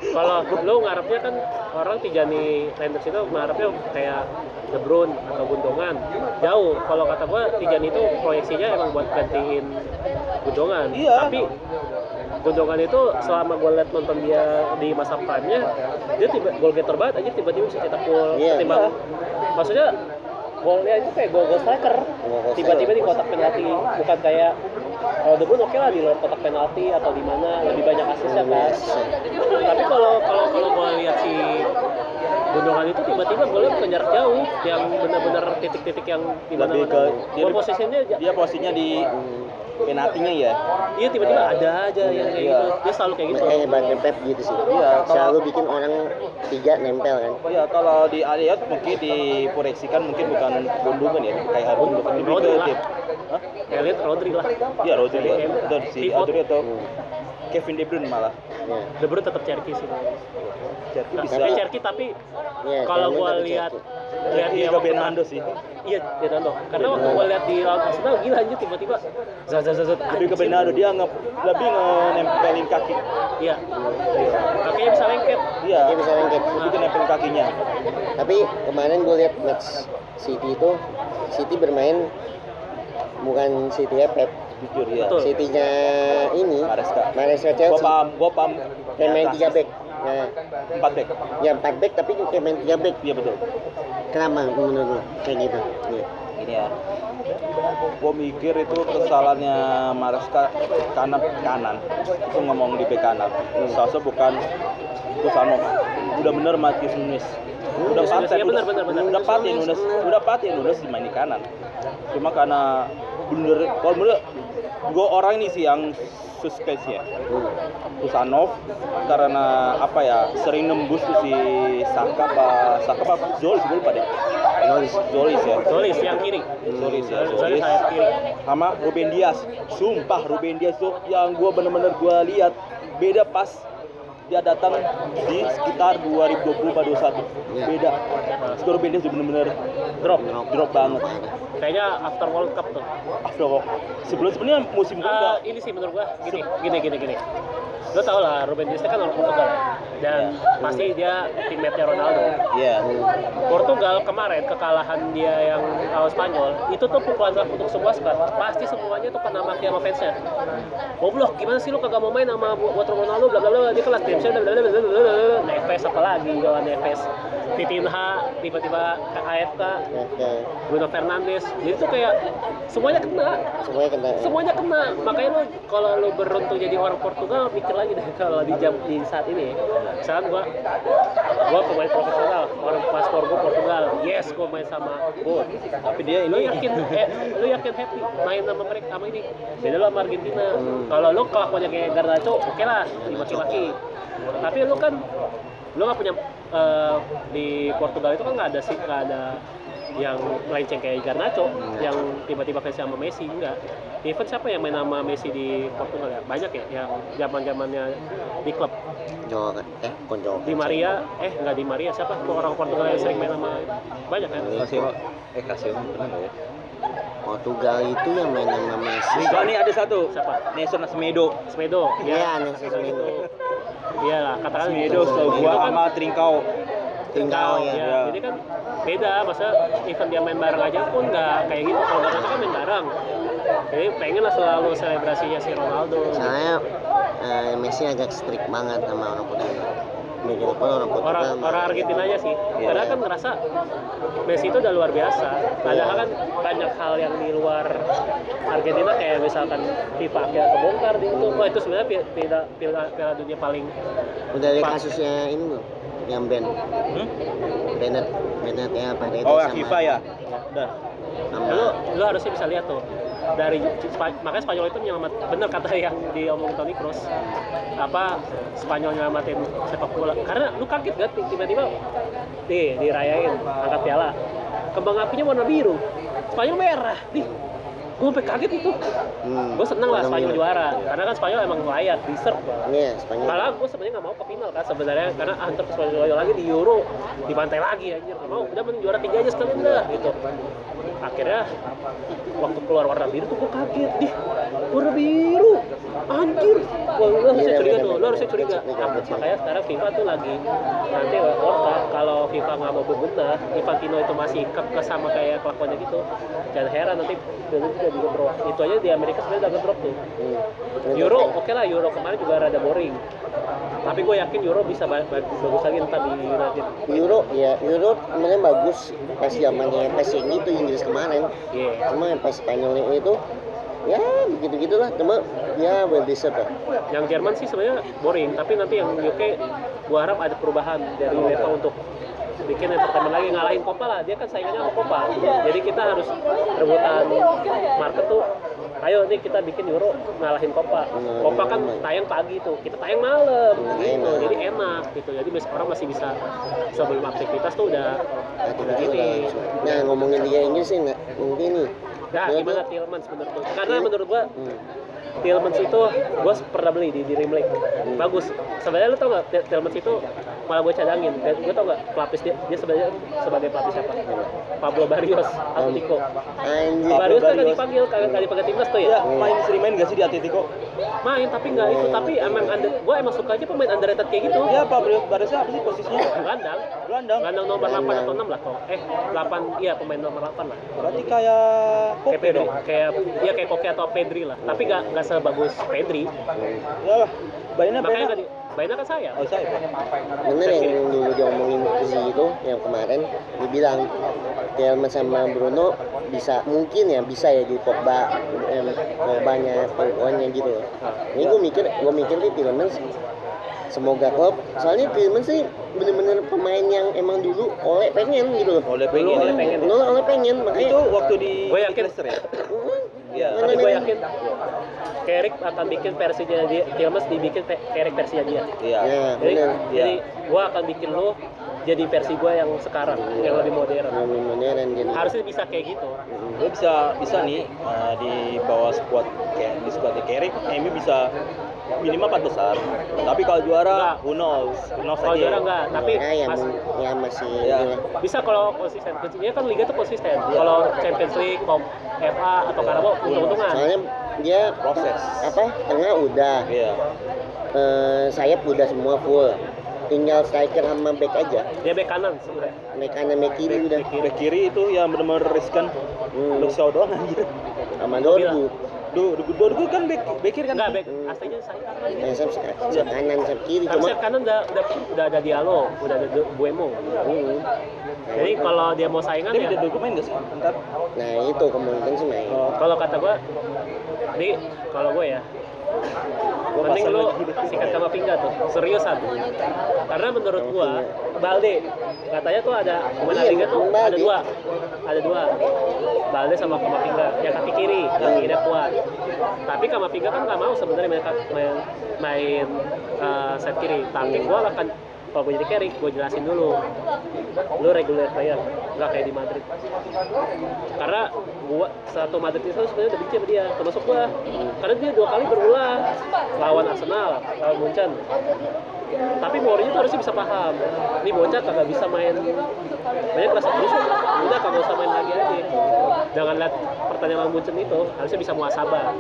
[SPEAKER 1] kalau lu ngarepnya kan orang Tijani Reinders itu ngarepnya kayak De Bruyne atau Gundogan. Jauh. Kalau kata gua Tijani itu proyeksinya emang buat gantiin Gundogan.
[SPEAKER 2] Iya.
[SPEAKER 1] Tapi Gundogan itu selama gue liat nonton dia di masa prime-nya, dia gol getter banget aja, tiba-tiba bisa cetak gol.
[SPEAKER 3] Iya.
[SPEAKER 1] Ketimbang, maksudnya golnya itu kayak gol striker. Tiba-tiba di kotak penalti, bukan kayak kalau De Bruyne oke lah di luar kotak penalti atau di mana lebih banyak asisnya kan. Tapi kalau gue lihat si Gundogan itu tiba-tiba golnya bukan jarak jauh, yang benar-benar titik-titik yang di
[SPEAKER 2] lebih ke
[SPEAKER 1] posisinya
[SPEAKER 2] dia posisinya di penaltinya ya.
[SPEAKER 1] Iya tiba-tiba ada aja yang kayak gitu. Dia selalu kayak gitu.
[SPEAKER 3] Kayak hebatnya Pep gitu sih.
[SPEAKER 2] Iya,
[SPEAKER 3] Selalu bikin orang 3 nempel kan.
[SPEAKER 2] Iya, kalau di Elliot mungkin diproyeksikan mungkin bukan Gundogan ya, kayak harus lebih ke
[SPEAKER 1] Rodri lah.
[SPEAKER 2] tim. Hah?
[SPEAKER 1] Elliot Rodri lah.
[SPEAKER 2] Iya, Rodri ya.
[SPEAKER 1] Kayak
[SPEAKER 2] Itu si
[SPEAKER 1] pivot.
[SPEAKER 2] Adri atau Kevin De Bruyne malah.
[SPEAKER 3] Ya.
[SPEAKER 1] De Bruyne tetap Cherky sih.
[SPEAKER 2] Jadi
[SPEAKER 1] Nah,
[SPEAKER 2] bisa
[SPEAKER 1] tapi Cherky tapi
[SPEAKER 3] Ya,
[SPEAKER 1] kalau
[SPEAKER 3] Kevin
[SPEAKER 1] gua
[SPEAKER 3] tapi
[SPEAKER 1] lihat
[SPEAKER 3] Cherky.
[SPEAKER 1] dia
[SPEAKER 2] ke Bernardo sih.
[SPEAKER 1] Iya, Bernardo. Karena waktu gua lihat di lawan Arsenal gila aja tiba-tiba zat.
[SPEAKER 2] Lebih ke Bernardo, dia lebih nempelin kaki.
[SPEAKER 1] Iya. Kakinya bisa lengket.
[SPEAKER 2] Iya.
[SPEAKER 3] Dia bisa lengket.
[SPEAKER 2] Lebih ke nempelin kakinya.
[SPEAKER 3] Tapi kemarin gue lihat match City itu, City bermain bukan City Pep.
[SPEAKER 2] Jujur ya.
[SPEAKER 1] Betul.
[SPEAKER 3] City-nya ini Maresca Chelsea.
[SPEAKER 2] Gua paham.
[SPEAKER 3] Kayak main 3 back. Nah,
[SPEAKER 2] 4 back.
[SPEAKER 3] ya 4 back tapi kayak main 3 back.
[SPEAKER 2] Iya betul.
[SPEAKER 3] Kenapa menurut lo kayak gitu? Iya.
[SPEAKER 2] gini ya. Gue mikir itu kesalahannya Maresca kanan itu ngomong di bek kanan. Seharusnya bukan Kusanov. Udah bener Matius Nunes. Udah paten,
[SPEAKER 1] bener.
[SPEAKER 2] udah paten Nunes dimain di kanan. Cuma karena bener, kalau menurut gue orang ini sih yang suspensnya. Kusanov karena apa ya, sering nembus tuh si Saka apa Zolis gue lupa deh. Zolis
[SPEAKER 1] yang kiri.
[SPEAKER 2] Zolis
[SPEAKER 1] sayap kiri.
[SPEAKER 2] Sama Ruben Dias. Sumpah Ruben Dias tuh yang gue bener-bener gue lihat beda pas dia datang di sekitar 2020-2021. Beda. Skor Ruben Dias bener-bener drop banget.
[SPEAKER 1] Kayaknya after World Cup tuh.
[SPEAKER 2] Sebelumnya musim kedua.
[SPEAKER 1] Ini sih menurut gua gini. Lo tau lah Ruben Dias kan orang Portugal dan pasti dia teammate-nya Ronaldo.
[SPEAKER 2] Iya.
[SPEAKER 1] Portugal kemarin kekalahan dia yang lawan Spanyol itu tuh pukulan telak untuk semua squad. Pasti semuanya tuh kena maki sama fansnya. Goblok, gimana sih lu kagak mau main sama buat Ronaldo bla bla bla, dia kelas tim bla bla bla. Neves apa lagi kawan Neves. Vitinha tiba-tiba ke AFK. Bruno Fernandes. Jadi tuh kayak semuanya kena. Makanya lu kalau lu beruntung jadi orang Portugal mikir lagi deh kalau di saat ini. Misalkan gua pemain profesional, orang paspor gua Portugal. Yes, gua main sama Bo. Tapi dia ini lu yakin happy main sama mereka sama ini. Beda lu sama Argentina. Kalau lu kelakuannya kayak Garnacho, oke lah, dimaki-maki. Tapi lu nggak punya di Portugal itu kan nggak ada yang melenceng kayak Garnacho yang tiba-tiba fansnya sama Messi, enggak. Even siapa yang main sama Messi di Portugal ya? Banyak ya yang zaman-zamannya di klub. Di Maria, enggak di Maria, siapa? Orang Portugal yang sering main sama banyak kan?
[SPEAKER 2] Kasih pernah enggak ya?
[SPEAKER 3] Portugal itu yang main sama Messi.
[SPEAKER 2] Ini ada satu.
[SPEAKER 1] Siapa?
[SPEAKER 2] Nelson Semedo.
[SPEAKER 3] Iya, Nelson Semedo.
[SPEAKER 1] Iya lah, katakan
[SPEAKER 2] Semedo gua sama Trincao
[SPEAKER 1] ya. Jadi kan beda, masa event dia main bareng aja pun nggak kayak gitu. Kalau Garnacho kan main bareng. Jadi pengen lah selalu selebrasinya si Ronaldo.
[SPEAKER 3] Soalnya Messi agak strict banget sama orang Portugal.
[SPEAKER 1] Orang Argentina aja sih. Karena kan ngerasa Messi itu udah luar biasa. Padahal kan banyak hal yang di luar Argentina kayak misalkan FIFA akhirnya kebongkar di itu. Wah, itu sebenarnya Piala Dunia paling.
[SPEAKER 3] Udah lihat kasusnya ini belum? Yang Bennett ya apa itu
[SPEAKER 2] sama FIFA ya. Udah.
[SPEAKER 1] Lu harusnya bisa lihat tuh dari makanya Spanyol itu menyelamat, bener kata yang diomongin Toni Kroos, apa Spanyol nyelamatin sepak bola karena lu kaget gak tiba-tiba dirayain angkat piala kembang apinya warna biru, Spanyol merah gue sampai kaget itu. Gue seneng lah Spanyol juara karena kan Spanyol emang layak deserve.
[SPEAKER 3] Iya, Spanyol.
[SPEAKER 1] Malah gue sebenarnya nggak mau ke final kan sebenarnya karena antar Spanyol lagi di Euro dibantai lagi anjir, nggak mau, udah mending juara 3 aja sekalian dah gitu. Akhirnya waktu keluar warna biru tuh gue kaget, warna biru anjir. Wah, lu harusnya curiga makanya sekarang FIFA tuh lagi nanti World Cup kalau FIFA nggak mau berbenah, Infantino itu masih kekeh sama kayak kelakuannya gitu, jangan heran nanti juga drop. Itu aja di Amerika sebenarnya udah ngedrop tuh. Euro oke lah, Euro kemarin juga rada boring. Tapi gue yakin Euro bisa bagus lagi ntar di United.
[SPEAKER 3] Euro sebenarnya bagus pas zamannya PSG itu Inggris kemarin. Cuma pas Spanyolnya itu ya begitu-gitulah, cuma ya well deserved lah.
[SPEAKER 1] Yang Jerman sih sebenarnya boring, tapi nanti yang UK gua harap ada perubahan dari UEFA untuk bikin entertainment lagi, ngalahin Copa lah. Dia kan saingannya sama Copa. Jadi kita harus rebutan market tuh. Ayo nih kita bikin Euro ngalahin Copa. Copa kan tayang pagi tuh, kita tayang malam gitu. Jadi enak gitu. Jadi orang masih bisa sebelum aktivitas tuh udah gini.
[SPEAKER 3] Nah, ngomongin Liga Inggris sih mungkin nih.
[SPEAKER 1] Nah, gimana Tielemans menurut gue? Karena menurut gue Tielemans itu gue pernah beli di Dream League. Bagus. Sebenarnya lu tau gak Tielemans itu malah gue cadangin. Dan gue tau gak pelapis dia sebenarnya sebagai pelapis siapa? Pablo Barrios, Atletico. Barrios kan gak dipanggil timnas tuh ya?
[SPEAKER 2] Sering main gak sih di Atletico?
[SPEAKER 1] Main tapi nggak itu, tapi gue emang suka aja pemain underrated kayak gitu.
[SPEAKER 2] Ya Pablo Barrios apa sih posisinya?
[SPEAKER 1] Gelandang nomor 8 atau 6 lah kok. 8 iya pemain nomor 8 lah.
[SPEAKER 2] Berarti kayak Koke dong.
[SPEAKER 1] Kayak Koke atau Pedri lah. Tapi nggak sebagus Pedri.
[SPEAKER 2] Ya lah.
[SPEAKER 1] Bayarnya kan saya.
[SPEAKER 3] Bener yang dulu diomongin si itu yang kemarin dibilang Tielemans sama Bruno bisa mungkin ya di Pogba-nya gitu loh. Ini gue mikir nih Tielemans semoga klub, soalnya Tielemans sih bener-bener pemain yang emang dulu Ole pengen gitu loh.
[SPEAKER 2] Oleh pengen.
[SPEAKER 3] Ole pengen makanya
[SPEAKER 2] Itu waktu di
[SPEAKER 1] Gue yakin.
[SPEAKER 2] Leicester ya.
[SPEAKER 3] Mm-hmm.
[SPEAKER 2] Iya.
[SPEAKER 1] Tapi gue yakin Carrick akan bikin versinya dia, Tielemans dibikin Carrick versinya dia.
[SPEAKER 2] Iya.
[SPEAKER 3] Ya,
[SPEAKER 1] Jadi,
[SPEAKER 3] bener.
[SPEAKER 1] jadi gue akan bikin lo jadi versi gue yang sekarang, yang lebih modern.
[SPEAKER 3] Lebih modern jadi.
[SPEAKER 1] Harusnya bisa kayak gitu.
[SPEAKER 2] Gue bisa nih di bawah squad kayak di squad Carrick, MU bisa minimal 4 besar. Tapi kalau juara,
[SPEAKER 1] Enggak.
[SPEAKER 2] who knows
[SPEAKER 1] Kalau
[SPEAKER 2] aja.
[SPEAKER 1] juara enggak, tapi
[SPEAKER 3] Masih
[SPEAKER 2] Ya.
[SPEAKER 3] inilah.
[SPEAKER 1] bisa kalau konsisten. Kuncinya kan liga tuh konsisten. Kalau Champions League, FA atau Carabao untung-untungan.
[SPEAKER 3] Soalnya dia
[SPEAKER 2] Proses.
[SPEAKER 3] tengah udah,
[SPEAKER 2] Iya.
[SPEAKER 3] sayap udah semua full. Tinggal striker sama back aja.
[SPEAKER 1] Dia bek kanan sebenarnya.
[SPEAKER 3] Back kanan, back kiri udah.
[SPEAKER 2] Back kiri itu yang benar-benar riskan. Luke Shaw doang anjir.
[SPEAKER 3] Sama Dorgu.
[SPEAKER 2] Dorgu kan back kiri kan.
[SPEAKER 1] Enggak, bek aslinya saya kanan.
[SPEAKER 3] Sayap kanan, sayap kiri
[SPEAKER 1] Tapi
[SPEAKER 3] cuma.
[SPEAKER 1] sayap kanan udah ada Diallo, udah ada Buemo. Jadi kalau dia mau saingan
[SPEAKER 2] Dia
[SPEAKER 1] ya.
[SPEAKER 2] udah Dorgu main gak sih? Bentar.
[SPEAKER 3] Nah itu kemungkinan sih main.
[SPEAKER 1] Kalau kata gue, kalau gue ya, penting
[SPEAKER 2] pasang
[SPEAKER 1] lu
[SPEAKER 2] lagi.
[SPEAKER 1] sikat Kamavinga tuh, seriusan. Karena menurut gua, Balde katanya tuh ada pemain
[SPEAKER 3] Iya,
[SPEAKER 1] Liga tuh
[SPEAKER 3] Balde.
[SPEAKER 1] ada dua, Balde sama Kamavinga, yang kaki kiri kuat. Tapi Kamavinga kan nggak mau sebenarnya main sayap kiri. Tapi gua akan kalau gue jadi Carrick, gue jelasin dulu, lu regular player, nggak kayak di Madrid. Karena gua satu Madrid itu sebenarnya udah benci sama dia, termasuk gua, karena dia 2 kali berulang lawan Arsenal, lawan Munchen. Tapi Mourinho tuh harusnya bisa paham, ini bocah kagak bisa main, banyak rasa busuk, udah kagak usah main lagi aja. Jangan lihat pertandingan lawan Munchen itu, harusnya bisa muasabah.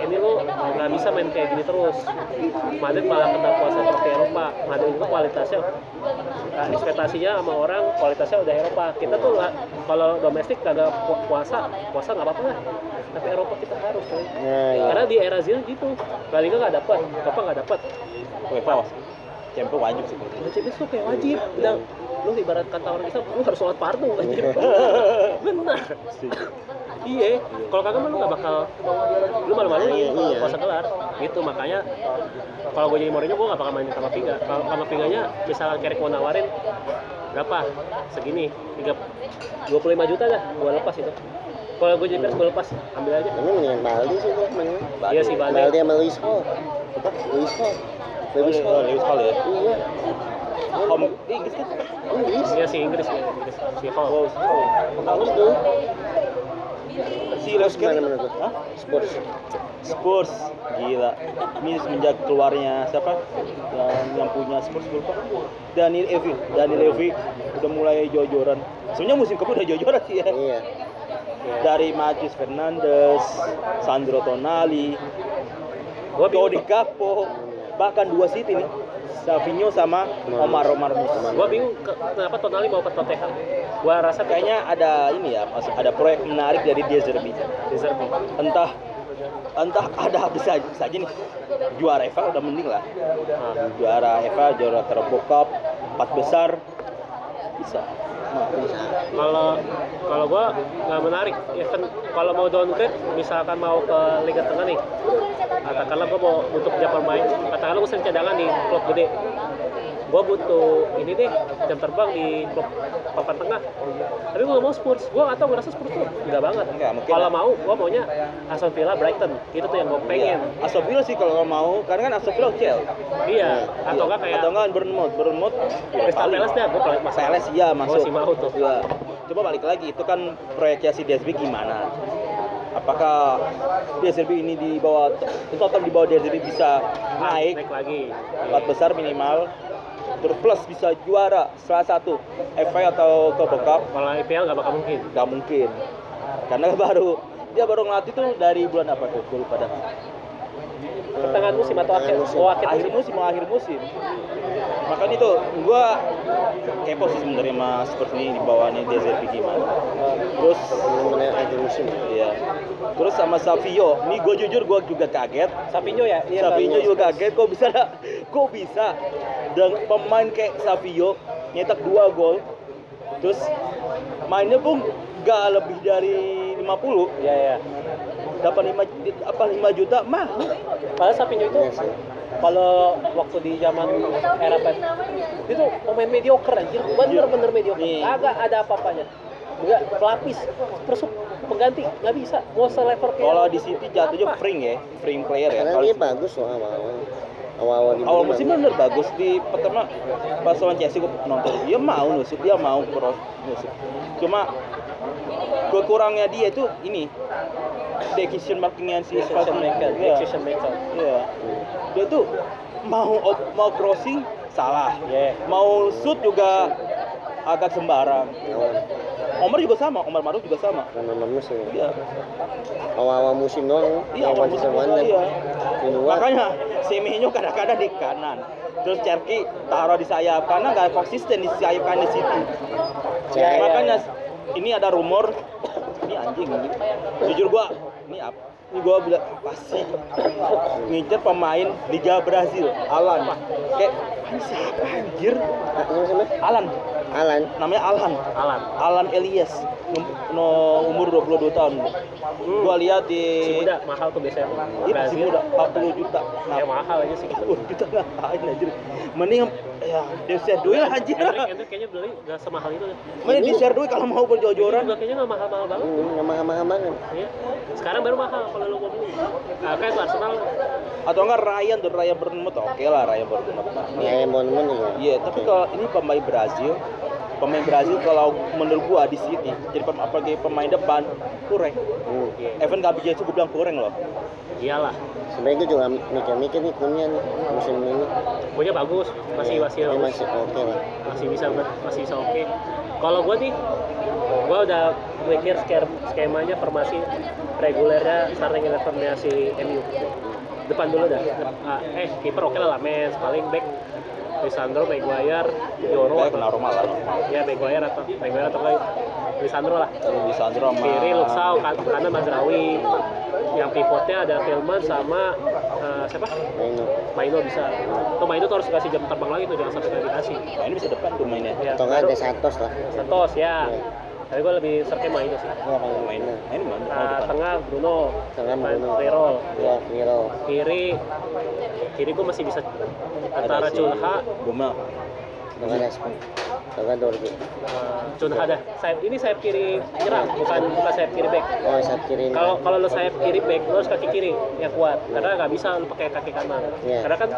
[SPEAKER 1] Ini lo nggak bisa main kayak gini terus. Madrid malah kena puasa trofi Eropa. Madrid itu kualitasnya, ekspektasinya sama orang kualitasnya udah Eropa. Kita tuh kalau domestik kagak puasa nggak apa-apa lah. Tapi Eropa kita harus.
[SPEAKER 3] Nah, iya.
[SPEAKER 1] Karena di era Zidane gitu, La Liga nggak dapat, Copa nggak dapat.
[SPEAKER 2] UEFA Champions wajib sih.
[SPEAKER 1] Udah Champions tuh kayak wajib. Udah, lu ibaratkan orang Islam, lu harus sholat fardu anjir. Benar. Iya, kalau kagak mah lu nggak bakal, lu malu-maluin
[SPEAKER 3] Iya.
[SPEAKER 1] puasa gelar. Gitu makanya kalau gue jadi Mourinho gue nggak bakal mainin Kamavinga. Kalau Kamavinganya misalnya Carrick mau nawarin berapa? Segini, 25 juta dah, gue lepas itu. Kalau gue jadi Pers gue lepas, ambil aja.
[SPEAKER 3] Ini mendingan Baldi sih tuh mana?
[SPEAKER 1] Iya sih Balde.
[SPEAKER 3] Baldi sama Luis Hall. Lewis Hall ya? Iya.
[SPEAKER 2] Home Inggris kan?
[SPEAKER 3] Inggris.
[SPEAKER 1] Iya sih Inggris. Si Hall.
[SPEAKER 3] Bagus tuh.
[SPEAKER 2] Si Lewis
[SPEAKER 3] Mana tuh?
[SPEAKER 2] Hah?
[SPEAKER 3] Spurs.
[SPEAKER 2] Gila. Ini semenjak keluarnya siapa? Yang punya Spurs lupa. Daniel Levy udah mulai jor-joran. Sebenarnya musim kemarin udah jor-joran sih ya.
[SPEAKER 3] Iya.
[SPEAKER 2] Dari Matheus Fernandes, Sandro Tonali, Cody Gakpo, bahkan 2 City nih, Savinho sama Omar Musa.
[SPEAKER 1] Gue bingung kenapa Tonali mau ke Tottenham. Gue rasa
[SPEAKER 2] Kayaknya ada ini ya, ada proyek menarik dari De Zerbi. Entah ada bisa aja nih juara FA udah mending lah. Juara FA, juara Carabao Cup, 4 besar bisa.
[SPEAKER 1] Kalau gue nggak menarik, even kalau mau downgrade misalkan mau ke Liga Tengah nih, katakanlah gue mau untuk jam pemain, katakanlah gue sering cadangan di klub gede, gue butuh ini deh jam terbang di klub papan tengah, tapi gue nggak mau Spurs, gue nggak tahu ngerasa Spurs tuh enggak banget.
[SPEAKER 2] Enggak, mungkin
[SPEAKER 1] Kalau
[SPEAKER 2] lah.
[SPEAKER 1] mau, gue maunya Aston Villa, Brighton, itu tuh yang gue pengen.
[SPEAKER 2] Iya. Aston Villa sih kalau mau, karena kan Aston Villa UCL.
[SPEAKER 1] Iya, atau enggak kayak
[SPEAKER 2] Atau enggak Bournemouth ya
[SPEAKER 1] Crystal
[SPEAKER 2] paling.
[SPEAKER 1] Palace deh, gue paling
[SPEAKER 2] Palace iya masuk.
[SPEAKER 1] Masih mau tuh.
[SPEAKER 2] Iya. Coba balik lagi, itu kan proyeknya si Desby gimana? Apakah Desby ini di bawah total di bawah Desby bisa naik
[SPEAKER 1] lagi.
[SPEAKER 2] 4 besar minimal, terus plus bisa juara salah satu FA atau Carabao Cup?
[SPEAKER 1] Kalau IPL nggak bakal mungkin.
[SPEAKER 2] Gak mungkin, karena dia baru ngelatih tuh dari bulan apa tuh? Gue lupa dah.
[SPEAKER 1] Pertengahan musim atau akhir musim.
[SPEAKER 2] Akhir musim. Makanya itu gua kepo sih sebenarnya Mas Spurs ini di bawahnya DZP gimana. Terus
[SPEAKER 3] Benar-benar akhir musim.
[SPEAKER 2] iya. Terus sama Savio, ini gue jujur gue juga kaget.
[SPEAKER 1] Savinho ya? Iya,
[SPEAKER 2] Savio juga kaget, kok bisa dan pemain kayak Savio nyetak 2 gol Terus mainnya pun gak lebih dari 50.
[SPEAKER 1] Iya.
[SPEAKER 2] Dapat 5 juta mah.
[SPEAKER 1] Padahal Sapinho itu
[SPEAKER 3] Iya sih.
[SPEAKER 1] kalau waktu di zaman era Pep itu pemain mediocre anjir, bener-bener mediocre.
[SPEAKER 2] Nih.
[SPEAKER 1] Agak ada apa-apanya. Enggak pelapis, terus pengganti nggak bisa. Mau selever kayak
[SPEAKER 2] Kalau di City jatuhnya free player ya.
[SPEAKER 3] Karena
[SPEAKER 2] Kalau
[SPEAKER 3] dia bagus loh awal-awal di
[SPEAKER 2] awal musim bener bagus. Di pertama pas lawan Chelsea gue nonton, dia mau nusuk, dia mau cross nusuk. Cuma kekurangnya dia itu ini decision makingnya si
[SPEAKER 1] decision maker.
[SPEAKER 2] Iya. Dia tuh mau crossing salah, mau shoot juga agak sembarang. Omar Maruf juga sama.
[SPEAKER 3] Karena musim ya.
[SPEAKER 2] Iya.
[SPEAKER 3] Awal-awal musim doang.
[SPEAKER 2] Iya, awal musim
[SPEAKER 3] Wonder.
[SPEAKER 2] iya.
[SPEAKER 3] Kedua,
[SPEAKER 2] Makanya Semenyo kadang-kadang di kanan, terus Cherki taruh di sayap karena nggak konsisten di sayap kanan di situ.
[SPEAKER 3] Iya.
[SPEAKER 2] Makanya ini ada rumor, ini anjing. Jujur gua, ini gua bilang pasti ngincer pemain Liga Brazil, Alan. Kayak ini siapa anjir?
[SPEAKER 3] Siapa? Alan.
[SPEAKER 2] Namanya Alan Elias. Umur 22 tahun. Gua lihat di
[SPEAKER 1] Si muda mahal tuh biasanya.
[SPEAKER 2] Iya masih muda, 40 juta.
[SPEAKER 1] Ya mahal aja sih gitu.
[SPEAKER 2] 40 juta ngapain anjir? Mending ya dia share duit lah anjir.
[SPEAKER 1] Hendrik kayaknya beli nggak semahal itu.
[SPEAKER 2] Mending di share duit kalau mau berjor-joran.
[SPEAKER 1] Juga kayaknya nggak mahal-mahal banget.
[SPEAKER 3] Mahal banget.
[SPEAKER 1] Iya. Sekarang baru mahal kalau lo mau beli. Nah, kayak tuh Arsenal.
[SPEAKER 2] Atau enggak Ryan Bournemouth, oke lah Ryan Bournemouth.
[SPEAKER 3] Ya Bournemouth ya.
[SPEAKER 2] Iya, tapi kalau ini pemain Brazil kalau menurut gua di City jadi apalagi pemain depan kurang. Evan Gabriel gue bilang kurang loh.
[SPEAKER 1] Iyalah.
[SPEAKER 3] Sebenarnya gue juga mikir-mikir nih punya nih musim ini.
[SPEAKER 1] Punya bagus, masih
[SPEAKER 3] Masih oke lah.
[SPEAKER 1] masih bisa oke. Kalau gua udah mikir skemanya formasi regulernya starting 11-nya si MU. Depan dulu dah. Kiper oke lah Lamens, paling back Lisandro, Maguire, Yoro
[SPEAKER 2] Kayak normal lah.
[SPEAKER 1] ya Maguire atau kayak Lisandro lah.
[SPEAKER 2] Lisandro sama
[SPEAKER 1] Kiri Luksau, kanan Mazraoui. Yang pivotnya ada Tillman sama siapa? Maino bisa. Tuh Maino tuh harus kasih jam terbang lagi tuh, jangan sampai nggak dikasih.
[SPEAKER 2] Nah, ini bisa depan tuh mainnya.
[SPEAKER 1] Ya,
[SPEAKER 3] Atau nggak ada Santos lah.
[SPEAKER 1] Santos ya. Tapi gue lebih serke Maino sih.
[SPEAKER 2] Main. Ini mana?
[SPEAKER 1] Tengah Bruno,
[SPEAKER 3] Tengah Bruno.
[SPEAKER 1] Firol.
[SPEAKER 3] Ya, Firol.
[SPEAKER 1] Kiri gue masih bisa antara
[SPEAKER 2] Ada si
[SPEAKER 1] Cunha,
[SPEAKER 2] Goma.
[SPEAKER 3] Dengan respon. Dengan Dorgi.
[SPEAKER 1] Cunha dah. Sayap kiri nyerang, bukan sayap kiri back.
[SPEAKER 3] Oh, sayap kiri.
[SPEAKER 1] Kalau lo sayap kiri back, lo harus kaki kiri yang kuat. Karena nggak bisa lo pakai kaki kanan.
[SPEAKER 3] Iya.
[SPEAKER 1] Karena kan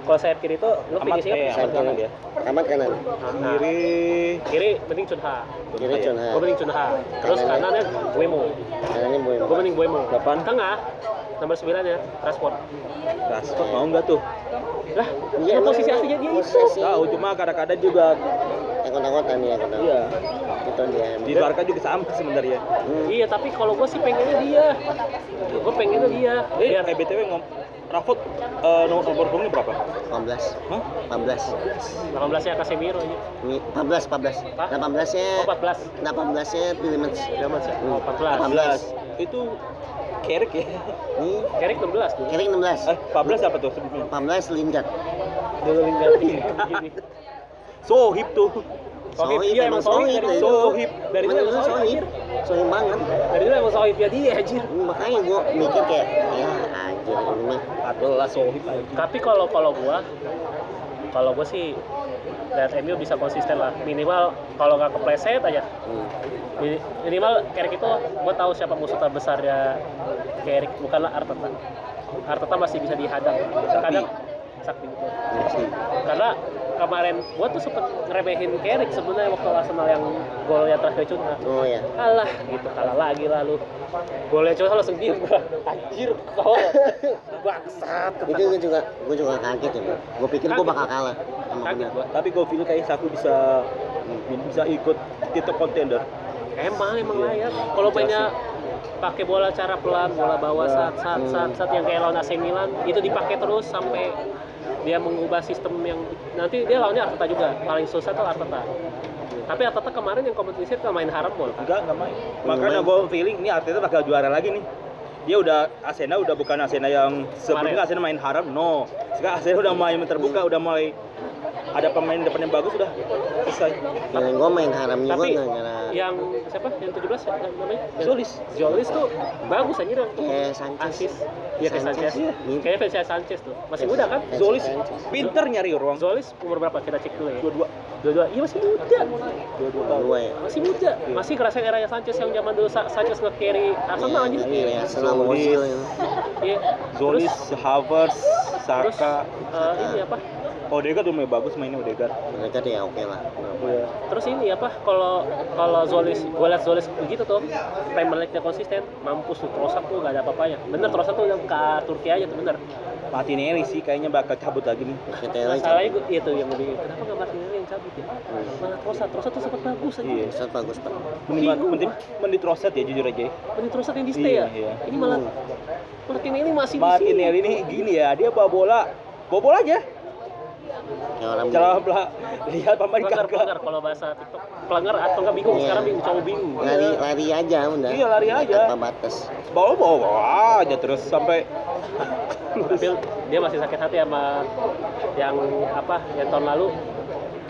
[SPEAKER 1] kalau sayap kiri itu lo finishnya
[SPEAKER 3] sayap kanan dia. Amat kanan.
[SPEAKER 1] Kiri mending Cunha.
[SPEAKER 3] Kiri Cunha.
[SPEAKER 1] Gue mending Cunha. Terus kanannya Buemo.
[SPEAKER 3] Kanannya Buemo.
[SPEAKER 1] Gue mending Buemo.
[SPEAKER 2] Depan.
[SPEAKER 1] Tengah nomor 9 ya, Rashford.
[SPEAKER 2] Mau nggak tuh?
[SPEAKER 1] Lah,
[SPEAKER 3] Iya,
[SPEAKER 1] posisi aslinya dia itu.
[SPEAKER 3] posisi
[SPEAKER 2] Tahu, cuma kadang-kadang juga
[SPEAKER 3] ekot-ekotan ya,
[SPEAKER 2] iya.
[SPEAKER 3] Itu dia.
[SPEAKER 2] Di Barca juga sama sebenarnya.
[SPEAKER 1] Iya, tapi kalau gue sih pengennya dia. Gue pengennya dia. Biar
[SPEAKER 2] BTW Rashford nomor punggungnya berapa?
[SPEAKER 3] 14.
[SPEAKER 2] Hah?
[SPEAKER 3] 14.
[SPEAKER 1] 18 nya Casemiro aja.
[SPEAKER 3] 14.
[SPEAKER 1] Hah?
[SPEAKER 3] 18-nya
[SPEAKER 1] Oh, 14.
[SPEAKER 3] 18-nya Pillemans.
[SPEAKER 1] Jaman sih. Oh, 14.
[SPEAKER 3] 14.
[SPEAKER 2] Itu Carrick ya?
[SPEAKER 3] Ini
[SPEAKER 1] Kerik 16 tuh.
[SPEAKER 3] Kering 16.
[SPEAKER 2] 14 apa tuh sebelumnya?
[SPEAKER 3] 14 Lingard.
[SPEAKER 1] Dulu Lingard begini.
[SPEAKER 2] Sohib tuh.
[SPEAKER 1] Sohib, iya emang Sohib dari dulu.
[SPEAKER 2] Sohib.
[SPEAKER 1] Dari dulu emang Sohib, anjir.
[SPEAKER 3] Sohib banget.
[SPEAKER 1] Dari dulu emang Sohib ya dia, anjir.
[SPEAKER 3] Makanya gue mikir kayak ya anjir ini mah.
[SPEAKER 2] 14 Sohib aja.
[SPEAKER 1] Tapi kalau gua sih lihat MU bisa konsisten lah. Minimal kalau nggak kepleset aja. Minimal Kerik itu gua tahu siapa musuh terbesarnya Kerik, bukanlah Arteta. Arteta masih bisa dihadang. Kadang Sakti betul. Karena kemarin gua tuh sempet ngeremehin Kerik sebenarnya waktu Arsenal yang golnya terakhir Cunha.
[SPEAKER 3] Oh ya.
[SPEAKER 1] Kalah gitu, kalah lagi lalu. Golnya Cunha langsung diem gua. Anjir, kau bangsat.
[SPEAKER 3] Itu gue juga kaget ya. Gue pikir gue bakal kalah.
[SPEAKER 1] Kaget gua.
[SPEAKER 2] Tapi gue feel kayak Saku bisa ikut titel contender.
[SPEAKER 1] Emang layak. Kalau mainnya pakai bola cara pelan, bola bawah saat yang kayak lawan AC Milan itu dipakai terus sampai dia mengubah sistem yang nanti dia lawannya Arteta juga. Paling susah tuh Arteta. Tapi Arteta kemarin yang kompetisi itu main haram bola.
[SPEAKER 2] Enggak main. Makanya gue feeling ini Arteta bakal juara lagi nih. Dia udah Arsenal udah bukan Arsenal yang sebelumnya Arsenal main haram, no. Sekarang Arsenal udah main terbuka, udah mulai ada pemain depan yang bagus udah selesai.
[SPEAKER 3] Feeling gue main haram juga
[SPEAKER 1] Tapi
[SPEAKER 3] gara-gara
[SPEAKER 1] yang siapa? Yang 17 namanya?
[SPEAKER 2] Zolis.
[SPEAKER 1] Zolis tuh bagus aja dong.
[SPEAKER 3] kayak Sanchez.
[SPEAKER 1] Asis. Iya kayak Sanchez.
[SPEAKER 3] Iya.
[SPEAKER 1] Kayaknya Vinicius Sanchez tuh. Masih muda kan?
[SPEAKER 2] Zolis
[SPEAKER 3] Sanchez.
[SPEAKER 2] pinter nyari ruang.
[SPEAKER 1] Zolis umur berapa? Kita cek dulu ya.
[SPEAKER 2] 22.
[SPEAKER 1] Dua-dua. Iya masih muda.
[SPEAKER 2] 22 tahun.
[SPEAKER 3] Dua ya.
[SPEAKER 1] Masih muda. Masih ngerasain eranya Sanchez yang zaman dulu Sanchez nge-carry Arsenal aja.
[SPEAKER 3] Iya, senang
[SPEAKER 2] Zolis.
[SPEAKER 3] Ozil.
[SPEAKER 1] Iya.
[SPEAKER 2] Zolis, Havertz,
[SPEAKER 1] Terus
[SPEAKER 2] Saka,
[SPEAKER 1] ini apa?
[SPEAKER 2] Odegaard udah mulai bagus mainnya Odegaard.
[SPEAKER 3] Mereka deh oke lah.
[SPEAKER 2] Iya.
[SPEAKER 1] Terus ini apa? Kalau Zolis, gue liat Zolis begitu tuh, Premier League-nya konsisten, mampus tuh Trossard tuh gak ada apa-apanya. Bener Trossard tuh yang ke Turki aja tuh bener.
[SPEAKER 2] Martinelli sih kayaknya bakal cabut lagi nih.
[SPEAKER 1] Masalahnya gue itu yang lebih kenapa nggak Martinelli yang cabut ya? Malah Trossard tuh sempat bagus aja.
[SPEAKER 2] Iya.
[SPEAKER 3] Ustaz bagus Pak.
[SPEAKER 2] Mending Trossard ya jujur aja.
[SPEAKER 1] Mending Trossard yang di stay ya.
[SPEAKER 2] Iya.
[SPEAKER 1] Ini malah Martinelli masih di sini.
[SPEAKER 2] Martinelli ini gini ya, dia bawa bola aja.
[SPEAKER 3] Kayak orang
[SPEAKER 2] Cara lihat pemain
[SPEAKER 1] Pelanggar
[SPEAKER 2] kagak.
[SPEAKER 1] kalau bahasa TikTok. Pelanggar atau nggak bingung,
[SPEAKER 3] Iya.
[SPEAKER 1] sekarang bingung, cowok bingung.
[SPEAKER 3] lari aja udah.
[SPEAKER 2] Iya, lari aja.
[SPEAKER 3] Tanpa batas.
[SPEAKER 2] Bawa aja terus sampai
[SPEAKER 1] Tapi dia masih sakit hati sama yang tahun lalu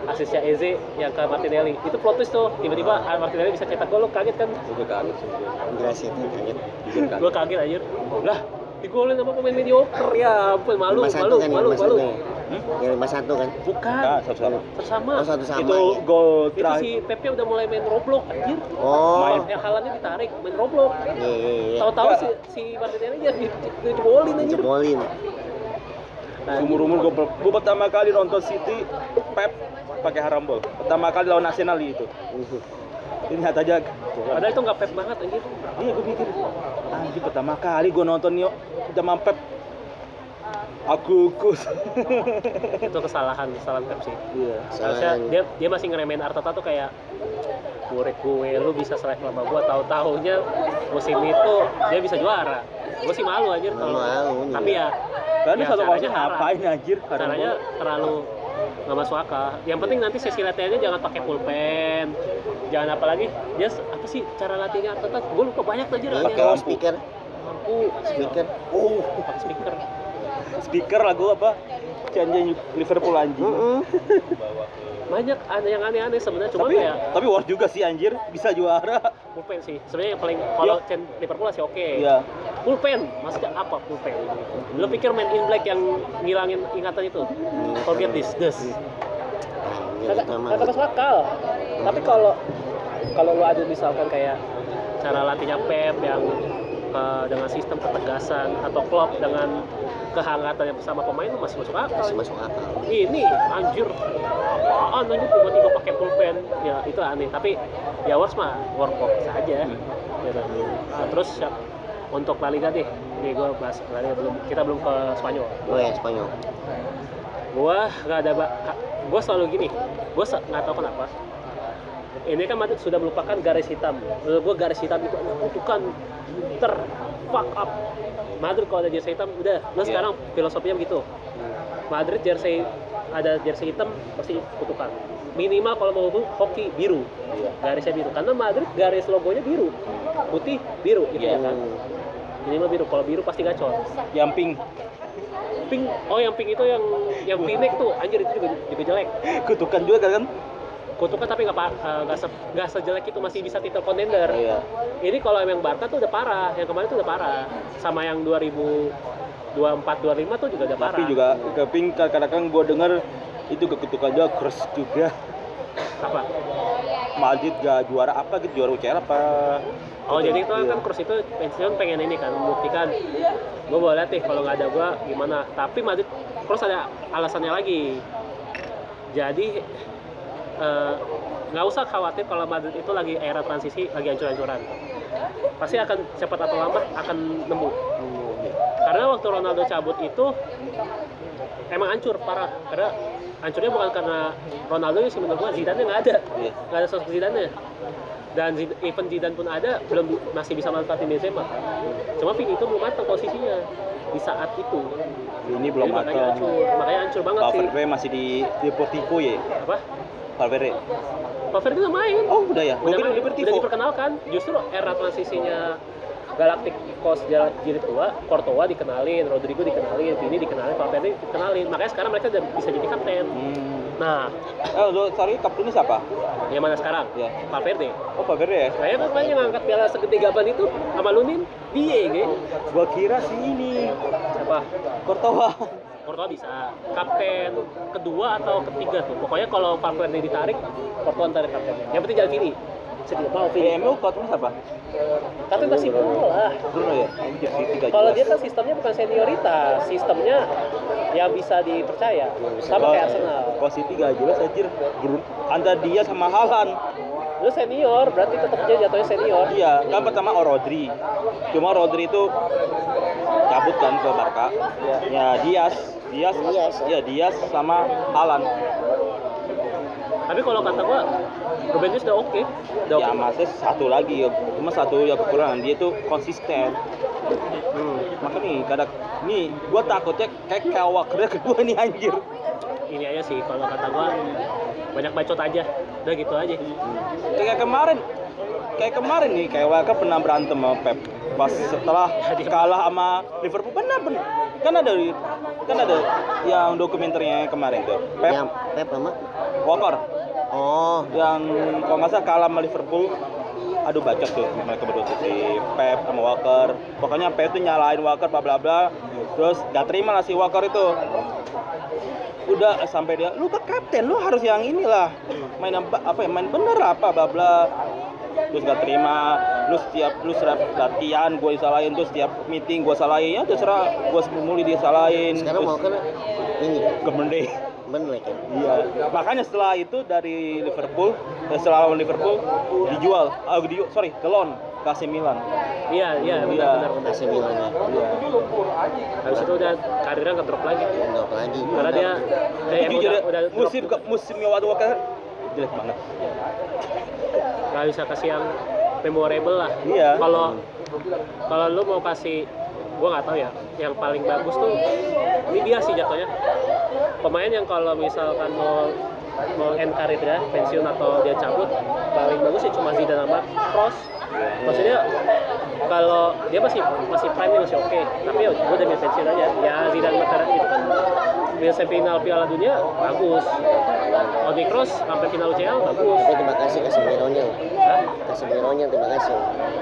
[SPEAKER 1] asisnya Eze yang ke Martinelli. Itu plot twist tuh, tiba-tiba Martinelli bisa cetak gol, lo kaget kan?
[SPEAKER 2] gue kaget sebenarnya.
[SPEAKER 3] Jelas itu kaget.
[SPEAKER 1] Gue kaget aja. Lah, digolin sama pemain mediocre ya, ampun malu.
[SPEAKER 3] 5-1 kan, 5-1 ya? Ya 5-1 kan.
[SPEAKER 1] Bukan.
[SPEAKER 2] Nah, sama.
[SPEAKER 1] Sama.
[SPEAKER 3] Oh, satu sama.
[SPEAKER 2] Itu
[SPEAKER 3] ya.
[SPEAKER 2] gol
[SPEAKER 1] Itu
[SPEAKER 2] terakhir.
[SPEAKER 1] si Pepe udah mulai main Roblox anjir.
[SPEAKER 3] Oh.
[SPEAKER 1] Yang halannya ditarik, main Roblox.
[SPEAKER 3] Iya.
[SPEAKER 1] Tahu-tahu si Martinelli aja dijebolin anjir.
[SPEAKER 3] Jebolin.
[SPEAKER 1] Nah,
[SPEAKER 2] Umur gue pertama kali nonton City Pep pakai harambol. Pertama kali lawan Arsenal itu. Ini lihat aja.
[SPEAKER 1] padahal itu nggak Pep banget anjir.
[SPEAKER 2] Iya gue mikir, anjir pertama kali gue nonton Nio zaman Pep. Aku
[SPEAKER 1] Itu kesalahan Pep sih.
[SPEAKER 2] Iya.
[SPEAKER 1] Harusnya dia masih ngeremehin Arteta tuh kayak murid gue, lu bisa selevel sama gue, tahu-taunya musim itu dia bisa juara. Gue sih malu anjir kalau.
[SPEAKER 3] Malu,
[SPEAKER 1] Tapi ya
[SPEAKER 2] Karena satu
[SPEAKER 1] caranya
[SPEAKER 2] kosnya ngapain anjir?
[SPEAKER 1] caranya terlalu nggak masuk akal. Yang penting nanti sesi latihannya jangan pakai pulpen, jangan apalagi dia apa sih cara latihannya Arteta? Gue lupa banyak tuh anjir.
[SPEAKER 3] Pakai speaker.
[SPEAKER 1] Lampu,
[SPEAKER 3] Speaker.
[SPEAKER 1] pakai speaker.
[SPEAKER 2] Speaker lagu apa? Cianjang Liverpool anjing.
[SPEAKER 1] Banyak yang aneh-aneh sebenarnya, cuma kayak
[SPEAKER 2] Tapi worth juga sih anjir, bisa juara.
[SPEAKER 1] pulpen sih. Sebenarnya yang paling kalau Liverpool masih oke.
[SPEAKER 2] Iya.
[SPEAKER 1] Pulpen, maksudnya apa pulpen? Lo pikir main in black yang ngilangin ingatan itu? Forget this. Kagak masuk akal. Tapi kalau lo ada misalkan kayak cara latihnya Pep yang dengan sistem ketegasan atau Klopp dengan kehangatan yang bersama pemain itu masih masuk akal.
[SPEAKER 3] Masih masuk akal.
[SPEAKER 1] Ini anjir apaan anjir tiba-tiba pakai pulpen, ya itu aneh. Tapi ya Wars mah workbox saja gitu. Nah, terus untuk La Liga deh, ini gue bahas La Liga kita belum ke Spanyol.
[SPEAKER 3] Oh ya Spanyol.
[SPEAKER 1] Gue nggak ada gue selalu gini, gue nggak tahu kenapa ini kan Madrid sudah melupakan garis hitam. Menurut gue garis hitam itu kutukan fuck up. Madrid kalau ada jersey hitam udah, sekarang filosofinya begitu. Madrid ada jersey hitam pasti kutukan. Minimal kalau mau hoki biru, garisnya biru. Karena Madrid garis logonya biru, putih biru gitu ya kan. Minimal biru. Kalau biru pasti gacor.
[SPEAKER 2] Yang pink.
[SPEAKER 1] Pink, yang pink itu yang V-neck tuh, anjir itu juga jelek.
[SPEAKER 2] Kutukan juga kan?
[SPEAKER 1] Kutukan tapi nggak sejelek itu, masih bisa title contender.
[SPEAKER 2] Iya.
[SPEAKER 1] Ini kalau yang Barca tuh udah parah, yang kemarin tuh udah parah. Sama yang 2024-25 tuh juga udah parah.
[SPEAKER 2] Tapi juga ke pink kadang-kadang gue denger itu kekutukan juga keras juga.
[SPEAKER 1] Apa?
[SPEAKER 2] Madrid gak juara apa gitu, juara UCL apa?
[SPEAKER 1] Oh jadi itu kan Kroos itu pengen ini kan membuktikan gue boleh lihat nih kalau nggak ada gue gimana. Tapi Madrid Kroos ada alasannya lagi. Jadi nggak usah khawatir kalau Madrid itu lagi era transisi, lagi hancur-hancuran. Pasti akan cepat atau lambat akan nemu. Karena waktu Ronaldo cabut itu emang hancur parah. Karena hancurnya bukan karena Ronaldo sih, menurut gua Zidane nggak ada, nggak ada sosok Zidane. Dan even Zidane pun ada, masih bisa manfaatin Benzema. Cuma Vini itu belum matang posisinya di saat itu.
[SPEAKER 2] Ini belum matang.
[SPEAKER 1] Makanya hancur banget sih.
[SPEAKER 2] Valverde masih di Deportivo ya?
[SPEAKER 1] Apa?
[SPEAKER 2] Valverde
[SPEAKER 1] udah main.
[SPEAKER 2] Oh udah ya?
[SPEAKER 1] Udah diperkenalkan. Justru era transisinya Galacticos jilid 2, Courtois dikenalin, Rodrigo dikenalin, Vini dikenalin, Valverde dikenalin. Makanya sekarang mereka udah bisa jadi kapten. Nah,
[SPEAKER 2] sorry, kaptennya siapa?
[SPEAKER 1] yang mana sekarang?
[SPEAKER 2] Ya.
[SPEAKER 1] Valverde.
[SPEAKER 2] Oh, Valverde ya?
[SPEAKER 1] Saya kan makanya ngangkat piala segede gaban itu sama Lunin, dia gitu.
[SPEAKER 2] Gua kira si ini
[SPEAKER 1] Siapa?
[SPEAKER 2] Courtois.
[SPEAKER 1] Courtois bisa. Kapten kedua atau ketiga tuh. Pokoknya kalau Valverde ditarik, Courtois tarik kaptennya. Yang penting jangan Vini. Saya tidak mau Vini.
[SPEAKER 2] PMU kaptennya siapa?
[SPEAKER 1] Kapten masih Bruno lah.
[SPEAKER 2] Bruno ya? Anjir, si tiga
[SPEAKER 1] Kalau
[SPEAKER 2] jelas.
[SPEAKER 1] dia kan sistemnya bukan senioritas, sistemnya yang bisa dipercaya. Sama kayak Arsenal.
[SPEAKER 2] Kalau City gak jelas anjir. Antara dia sama Haaland.
[SPEAKER 1] Lu senior, berarti tetap aja jatuhnya senior.
[SPEAKER 2] Iya, kan pertama Rodri. Cuma Rodri itu cabut kan ke Barca. Ya Diaz Diaz sama Haaland.
[SPEAKER 1] Tapi kalau kata gua, Ruben Dias udah oke.
[SPEAKER 2] Ya masih satu lagi, cuma satu yang kekurangan, dia tuh konsisten. Makanya kadang nih gua takutnya kayak Walker kedua nih anjir.
[SPEAKER 1] Ini aja sih kalau kata gua banyak bacot aja. Udah gitu aja.
[SPEAKER 2] Kayak kemarin nih, kayak Walker pernah berantem sama Pep pas setelah kalah sama Liverpool. Benar. Kan ada yang dokumenternya kemarin tuh.
[SPEAKER 3] Pep sama
[SPEAKER 2] Walker.
[SPEAKER 3] Oh,
[SPEAKER 2] Yang kalau nggak salah kalah sama Liverpool. Aduh bacot tuh mereka berdua tuh, si Pep sama Walker. Pokoknya Pep tuh nyalain Walker bla bla bla. Terus gak terima lah si Walker itu. Udah sampai dia, lu kan kapten, lu harus yang inilah. Main bener apa bla bla. Terus gak terima, lu setiap latihan gue disalahin, terus setiap meeting gue salahin, ya terserah gue semuli dia salahin.
[SPEAKER 3] sekarang mau kan ini
[SPEAKER 2] Gemende.
[SPEAKER 3] bener kan?
[SPEAKER 2] Iya. Makanya setelah itu dari Liverpool, setelah lawan Liverpool dijual, ke loan ke AC Milan.
[SPEAKER 1] Iya, benar.
[SPEAKER 3] AC Milan-nya.
[SPEAKER 2] Iya.
[SPEAKER 1] Habis itu udah karirnya ngedrop lagi.
[SPEAKER 3] Drop lagi.
[SPEAKER 1] Karena dia kayak
[SPEAKER 2] Jujur ya,
[SPEAKER 1] udah drop.
[SPEAKER 2] musimnya waktu Walker jelek banget.
[SPEAKER 1] Nggak bisa kasih yang memorable lah.
[SPEAKER 2] Iya.
[SPEAKER 1] Kalau lu mau kasih, gua nggak tahu ya, yang paling bagus tuh ini dia sih jatuhnya. Pemain yang kalau misalkan mau end karir ya, pensiun atau dia cabut, paling bagus sih cuma Zidane sama Kroos. Maksudnya kalau dia masih prime masih oke, tapi ya gue udah pensiun aja. Ya Zidane itu kan biasa final Piala Dunia bagus. Toni Kroos sampai final UCL bagus.
[SPEAKER 3] Tapi terima kasih Casemironya. Casemironya terima kasih.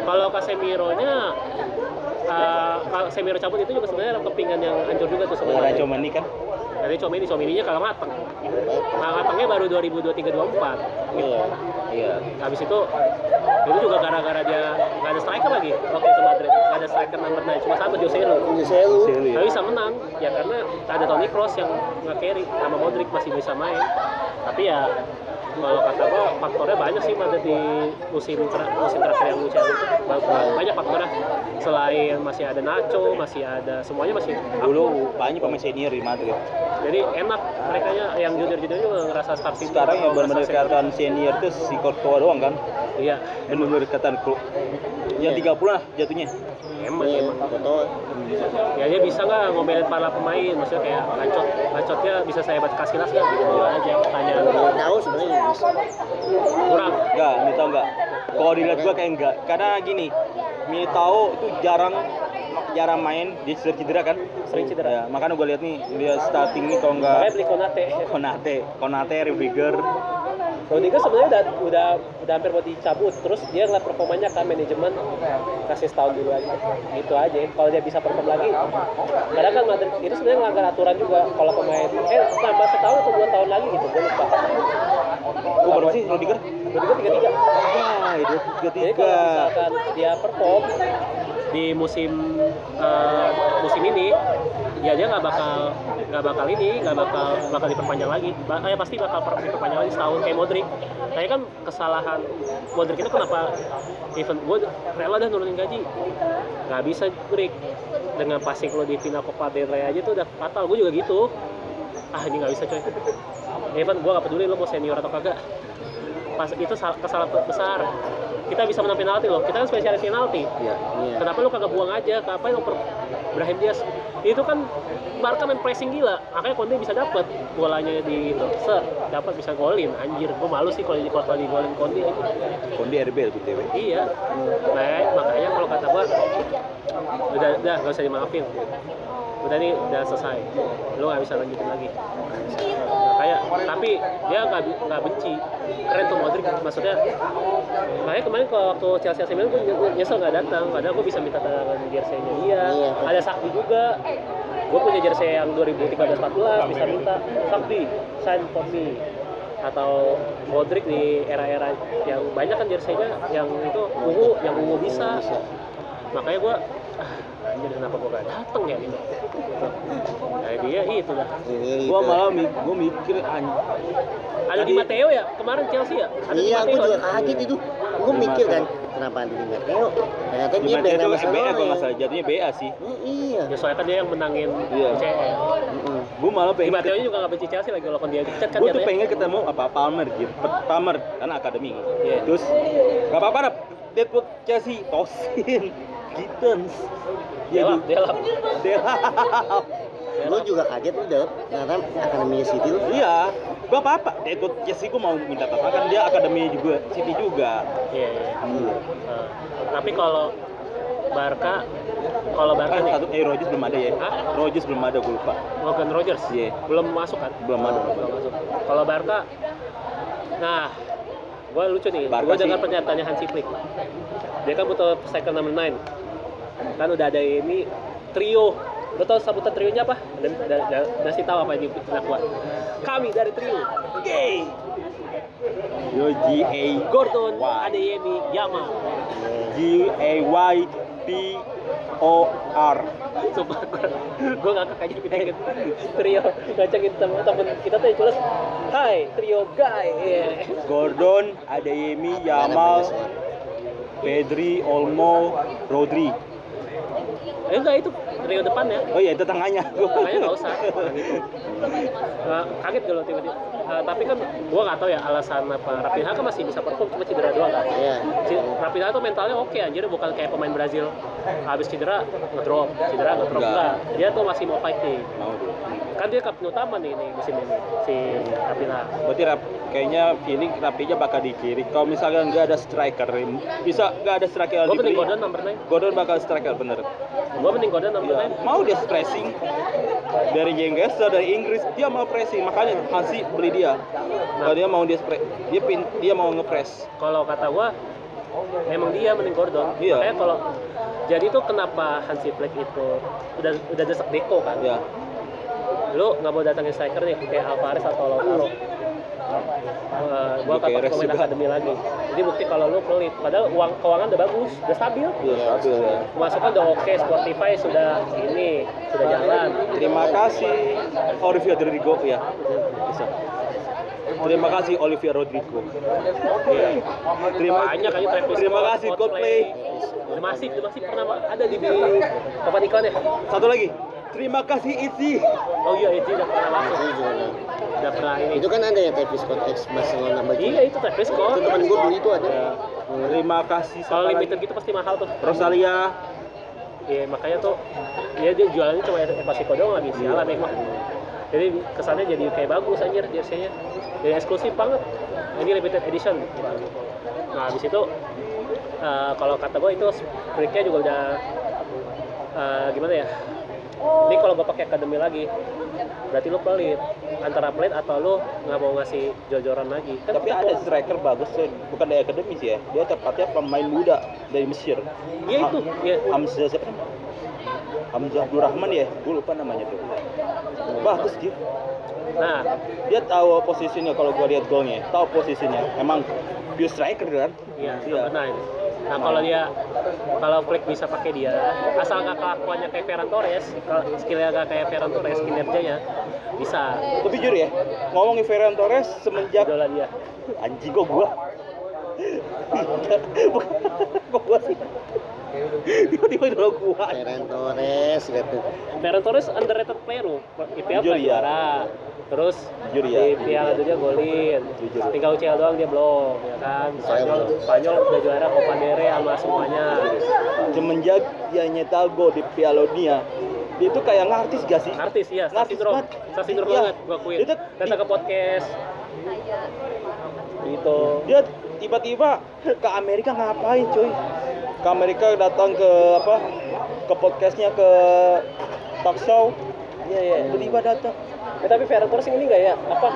[SPEAKER 1] Kalau Casemironya Casemiro cabut itu juga sebenarnya kepingan yang hancur juga tuh sebenarnya.
[SPEAKER 2] Cuma ini kan.
[SPEAKER 1] Jadi Comininya kalau mateng. Matengnya baru 2023-24.
[SPEAKER 2] Iya.
[SPEAKER 1] Habis itu juga gara-gara dia nggak ada striker lagi waktu itu Madrid. Nggak ada striker nomor 9, cuma satu Joselu. Tapi bisa menang ya karena ada Toni Kroos yang nge-carry sama Modric masih bisa main. Tapi ya kalau kata gua faktornya banyak sih Madrid di musim terakhir yang UCL itu. Banyak faktornya. Selain masih ada Nacho, masih ada semuanya masih
[SPEAKER 2] Dulu banyak pemain senior di Madrid.
[SPEAKER 1] jadi enak mereka yang junior juga ngerasa star system.
[SPEAKER 2] Sekarang yang benar-benar kelihatan senior tuh si Courtois doang kan.
[SPEAKER 1] Iya.
[SPEAKER 2] Benar-benar kelihatan yang 30 lah jatuhnya.
[SPEAKER 1] Emang.
[SPEAKER 3] Betul.
[SPEAKER 1] Ya dia bisa nggak ngomelin para pemain, maksudnya kayak bacotnya bisa saya buat Casillas nggak gitu aja pertanyaan.
[SPEAKER 3] Tahu sebenarnya bisa.
[SPEAKER 1] Kurang.
[SPEAKER 2] Enggak, Militao enggak. Kalau dilihat gua kayak enggak. Karena gini, Militao itu jarang main, dia sering cedera kan?
[SPEAKER 1] Sering cedera.
[SPEAKER 2] Ya, makanya gua lihat nih, dia starting nih kalau enggak
[SPEAKER 1] Makanya beli
[SPEAKER 2] Konate, Rudiger.
[SPEAKER 1] Rodriguez sebenarnya udah hampir mau dicabut, terus dia ngeliat performanya kan manajemen kasih setahun dulu aja, gitu aja. Kalau dia bisa perform lagi, kadang kan Madrid itu sebenarnya ngelanggar aturan juga. Kalau pemain tambah setahun atau 2 tahun lagi gitu, gue lupa.
[SPEAKER 2] Berapa sih Rudiger?
[SPEAKER 1] Rudiger 33.
[SPEAKER 2] Wah, itu
[SPEAKER 1] Jadi kalau misalkan dia perform di musim ini, ya dia nggak bakal diperpanjang lagi. Pasti bakal diperpanjang lagi setahun kayak Modric. Tapi kan kesalahan Modric itu kenapa even gue rela dah nurunin gaji, nggak bisa break dengan passing lo di final Copa del Rey aja tuh udah fatal. Gue juga gitu. Ini nggak bisa coy. Even gue nggak peduli lo mau senior atau kagak. Pas itu kesalahan besar. Kita bisa menang penalti loh. Kita kan spesialis penalti.
[SPEAKER 3] Iya.
[SPEAKER 1] Kenapa lu kagak buang aja? Kenapa lu Brahim Diaz? Itu kan Barca main pressing gila. Makanya Conte bisa dapat bolanya di dapat bisa golin. Anjir, gua malu sih kalau di golin Conte itu.
[SPEAKER 2] Conte RB itu TW.
[SPEAKER 1] Iya. Makanya kalau kata gua udah enggak usah dimaafin. Udah selesai. Lu nggak bisa lanjutin lagi. kayak tapi dia nggak benci, keren tuh Modric, maksudnya makanya kemarin waktu Chelsea AC Milan gue nyesel nggak datang, padahal gue bisa minta tangan jersey-nya dia.
[SPEAKER 3] Iya.
[SPEAKER 1] Ada Sakti juga, gue punya jersey yang 2013-14 bisa minta Sakti sign for me, atau Modric di era-era yang banyak kan jersey-nya yang itu ungu bisa. Makanya gue jadi kenapa gue gak dateng ya gitu. Nah dia itu lah.
[SPEAKER 2] Gue malah gue mikir
[SPEAKER 1] Ada Di Matteo ya kemarin Chelsea ya. Ada Di
[SPEAKER 3] Iya, gue
[SPEAKER 1] Matteo
[SPEAKER 3] juga
[SPEAKER 1] ya?
[SPEAKER 3] kaget itu. Gue mikir kan, kenapa ada Di Matteo? Ternyata
[SPEAKER 2] Di
[SPEAKER 3] dia
[SPEAKER 2] Matteo
[SPEAKER 3] beda
[SPEAKER 2] itu
[SPEAKER 3] sama
[SPEAKER 2] BA kalau nggak
[SPEAKER 3] Salah.
[SPEAKER 2] salah, jadinya BA sih.
[SPEAKER 3] Iya.
[SPEAKER 1] Ya soalnya kan dia yang menangin
[SPEAKER 2] Iya.
[SPEAKER 1] UCL.
[SPEAKER 2] Gue malah
[SPEAKER 1] Di
[SPEAKER 2] pengen
[SPEAKER 1] Matteo juga gak benci Chelsea lagi walaupun dia dipecat kan
[SPEAKER 2] gue tuh
[SPEAKER 1] katanya.
[SPEAKER 2] pengen ketemu Palmer gitu. Palmer karena akademi.
[SPEAKER 1] Iya.
[SPEAKER 2] Terus gak apa-apa Rap. Deadwood Chelsea Tosin Gittens.
[SPEAKER 1] Delap.
[SPEAKER 3] Gue juga kaget udah karena akademinya City lu.
[SPEAKER 2] Iya, gak apa-apa. Deadwood Chelsea gue mau minta tanda kan dia akademi juga, City juga.
[SPEAKER 1] Iya.
[SPEAKER 3] Iya.
[SPEAKER 1] Tapi kalau Barca nih,
[SPEAKER 2] Rodgers belum ada ya.
[SPEAKER 1] Hah?
[SPEAKER 2] Rodgers belum ada, gue lupa.
[SPEAKER 1] Morgan Rogers
[SPEAKER 2] Iya.
[SPEAKER 1] belum masuk kan?
[SPEAKER 2] Belum ada.
[SPEAKER 1] Belum masuk. Kalau Barca, nah, gue lucu nih.
[SPEAKER 2] Barca
[SPEAKER 1] Gue dengar
[SPEAKER 2] sih.
[SPEAKER 1] pernyataannya Hansi Flick. Dia kan butuh striker number 9. Kan udah ada ini trio. Lo tau sabutan trionya apa? Dan sih tahu apa yang dilakukan. Kami dari trio. Gay.
[SPEAKER 2] G.A.
[SPEAKER 1] Gordon,
[SPEAKER 2] Y.
[SPEAKER 1] Adeyemi, Yamal.
[SPEAKER 2] G.A.Y.P.O.R.
[SPEAKER 1] Sumpah gue ngakak aja bikin trio ngacangin temen kita tuh yang tulis hai trio guy.
[SPEAKER 2] Gordon, Adeyemi, Yamal, Pedri, Olmo, Rodri.
[SPEAKER 1] Enggak, itu trio depan ya.
[SPEAKER 2] Oh iya, itu tengahnya.
[SPEAKER 1] Makanya nggak usah gitu. Kaget kalau tiba-tiba. Tapi kan gua nggak tahu ya alasan apa. Raphinha kan masih bisa perform, cuma cedera doang kan.
[SPEAKER 3] Iya.
[SPEAKER 1] Raphinha tuh mentalnya oke anjir, bukan kayak pemain Brazil habis cedera ngedrop enggak. Dia tuh masih mau fighting.
[SPEAKER 2] Mau deh.
[SPEAKER 1] Kan dia kapten utama nih musim ini si Raphinha.
[SPEAKER 2] Berarti kayaknya feeling Raphinha bakal di kiri. Kalau misalnya nggak ada striker, bisa nggak ada striker
[SPEAKER 1] Gua
[SPEAKER 2] di
[SPEAKER 1] mending
[SPEAKER 2] kiri.
[SPEAKER 1] Gordon number 9.
[SPEAKER 2] Gordon bakal striker bener.
[SPEAKER 1] Gua mending Gordon number 9.
[SPEAKER 2] Mau dia pressing dari Jenggesel dari Inggris, dia mau pressing, makanya Hansi beli dia. Kalau dia mau dia mau ngepres.
[SPEAKER 1] Kalau kata gua emang dia mending Gordon.
[SPEAKER 2] Iya.
[SPEAKER 1] Makanya kalau jadi tuh kenapa Hansi Flick itu udah desak Deco kan?
[SPEAKER 2] Ya.
[SPEAKER 1] Lu nggak mau datangin striker nih kayak Alvarez atau Lautaro. Gua
[SPEAKER 2] Kayak
[SPEAKER 1] kata
[SPEAKER 2] Rez
[SPEAKER 1] pemain
[SPEAKER 2] juga.
[SPEAKER 1] akademi lagi. Jadi bukti kalau lu pelit. Padahal keuangan udah bagus, udah stabil.
[SPEAKER 2] Iya, stabil ya.
[SPEAKER 1] Masukan udah oke, Spotify sudah jalan.
[SPEAKER 2] Terima kasih Olivia Rodrigo ya. Bisa. Terima kasih Olivia Rodrigo.
[SPEAKER 1] Iya. Banyak aja Travis
[SPEAKER 2] Terima
[SPEAKER 1] Scott,
[SPEAKER 2] kasih Coldplay.
[SPEAKER 1] Masih pernah ada di papan iklannya.
[SPEAKER 2] Satu lagi. Terima kasih Itzy.
[SPEAKER 1] Oh iya, itu udah pernah masuk.
[SPEAKER 3] Itu juga ada.
[SPEAKER 1] Udah pernah ini.
[SPEAKER 3] Itu kan ada ya Travis Scott X Barcelona baju.
[SPEAKER 1] Iya, itu Travis Scott.
[SPEAKER 3] Itu temen gue beli itu ada.
[SPEAKER 2] Terima kasih.
[SPEAKER 1] Kalau
[SPEAKER 2] siapa
[SPEAKER 1] limited
[SPEAKER 2] lagi?
[SPEAKER 1] gitu pasti mahal tuh.
[SPEAKER 2] Rosalia.
[SPEAKER 1] Iya, makanya tuh dia jualannya cuma Epasiko doang lagi sialan ya mah. Jadi kesannya jadi kayak bagus anjir jersey-nya. Jadi eksklusif banget. Ini limited edition. Nah, habis itu kalau kata gue itu breaknya juga udah gimana ya? Ini kalau gue pakai akademi lagi, berarti lu pelit. Antara pelit atau lu nggak mau ngasih jojoran lagi. Kan
[SPEAKER 2] Tapi ada striker bagus sih, bukan dari akademi sih ya. Dia tepatnya pemain muda dari Mesir.
[SPEAKER 1] Iya itu, iya.
[SPEAKER 2] Hamzah siapa namanya? Hamzah Abdurrahman ya, gue lupa namanya tuh. Bagus dia.
[SPEAKER 1] Nah,
[SPEAKER 2] Dia tahu posisinya kalau gue lihat golnya, tahu posisinya. Emang pure striker kan?
[SPEAKER 1] iya, benar ini. Nah, kalau Flick bisa pakai dia, asal nggak kelakuannya kayak Ferran Torres, kalau skillnya nggak kayak Ferran Torres, kinerjanya bisa.
[SPEAKER 2] Tapi jujur ya, ngomongin Ferran Torres semenjak
[SPEAKER 1] Idola dia.
[SPEAKER 2] anjing kok gua. Kok gua sih? Tiba-tiba idola gua.
[SPEAKER 3] Ferran Torres gitu.
[SPEAKER 1] Ferran Torres underrated player loh. IPL
[SPEAKER 2] Jujur,
[SPEAKER 1] pernah
[SPEAKER 2] ya.
[SPEAKER 1] juara. Terus
[SPEAKER 2] Jujur, ya.
[SPEAKER 1] di Piala Dunia golin.
[SPEAKER 2] Jujur.
[SPEAKER 1] Tinggal UCL doang dia belum, ya kan. Spanyol udah juara Copa del Rey sama semuanya.
[SPEAKER 2] Semenjak dia nyetak gol di Piala Dunia, dia itu kayak ngartis gak sih?
[SPEAKER 1] Artis ya,
[SPEAKER 2] Ngartis
[SPEAKER 1] Sasindrom.
[SPEAKER 2] banget.
[SPEAKER 1] Sasindrom
[SPEAKER 2] Iya.
[SPEAKER 1] banget gua akuin.
[SPEAKER 2] Dia tuh
[SPEAKER 1] Datang ke podcast. Gitu.
[SPEAKER 2] Dia tiba-tiba ke Amerika ngapain cuy? Ke Amerika datang ke ke podcastnya, ke talk show.
[SPEAKER 1] Iya.
[SPEAKER 2] Tiba-tiba datang.
[SPEAKER 1] Tapi Ferran Torres ini enggak ya? Apa?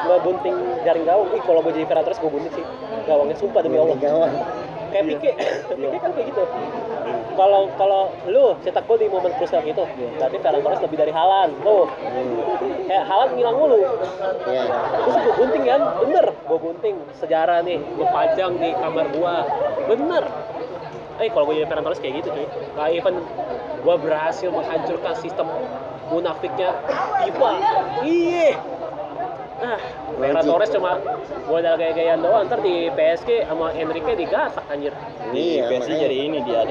[SPEAKER 1] Ngebunting jaring gawang. Ih, kalau gue jadi Ferran Torres gue bunting sih. Gawangnya sumpah demi Allah.
[SPEAKER 3] Gawang.
[SPEAKER 1] Kayak Pique. Pique kan kayak gitu. Kalau lu cetak gol di momen krusial gitu, berarti Ferran Torres lebih dari Haaland. Tuh. Kayak Haaland ngilang mulu.
[SPEAKER 3] Iya.
[SPEAKER 1] Terus gue bunting kan? Bener. Gue bunting. Sejarah nih. Gue pajang di kamar gua. Bener. Kalau gue jadi Ferran Torres kayak gitu cuy. Kayak even gue berhasil menghancurkan sistem munafiknya FIFA. Iya. Ferran Torres cuma modal gaya-gayaan doang. Ntar di PSG sama Enrique digasak anjir.
[SPEAKER 2] Iya, PSG jadi ini dia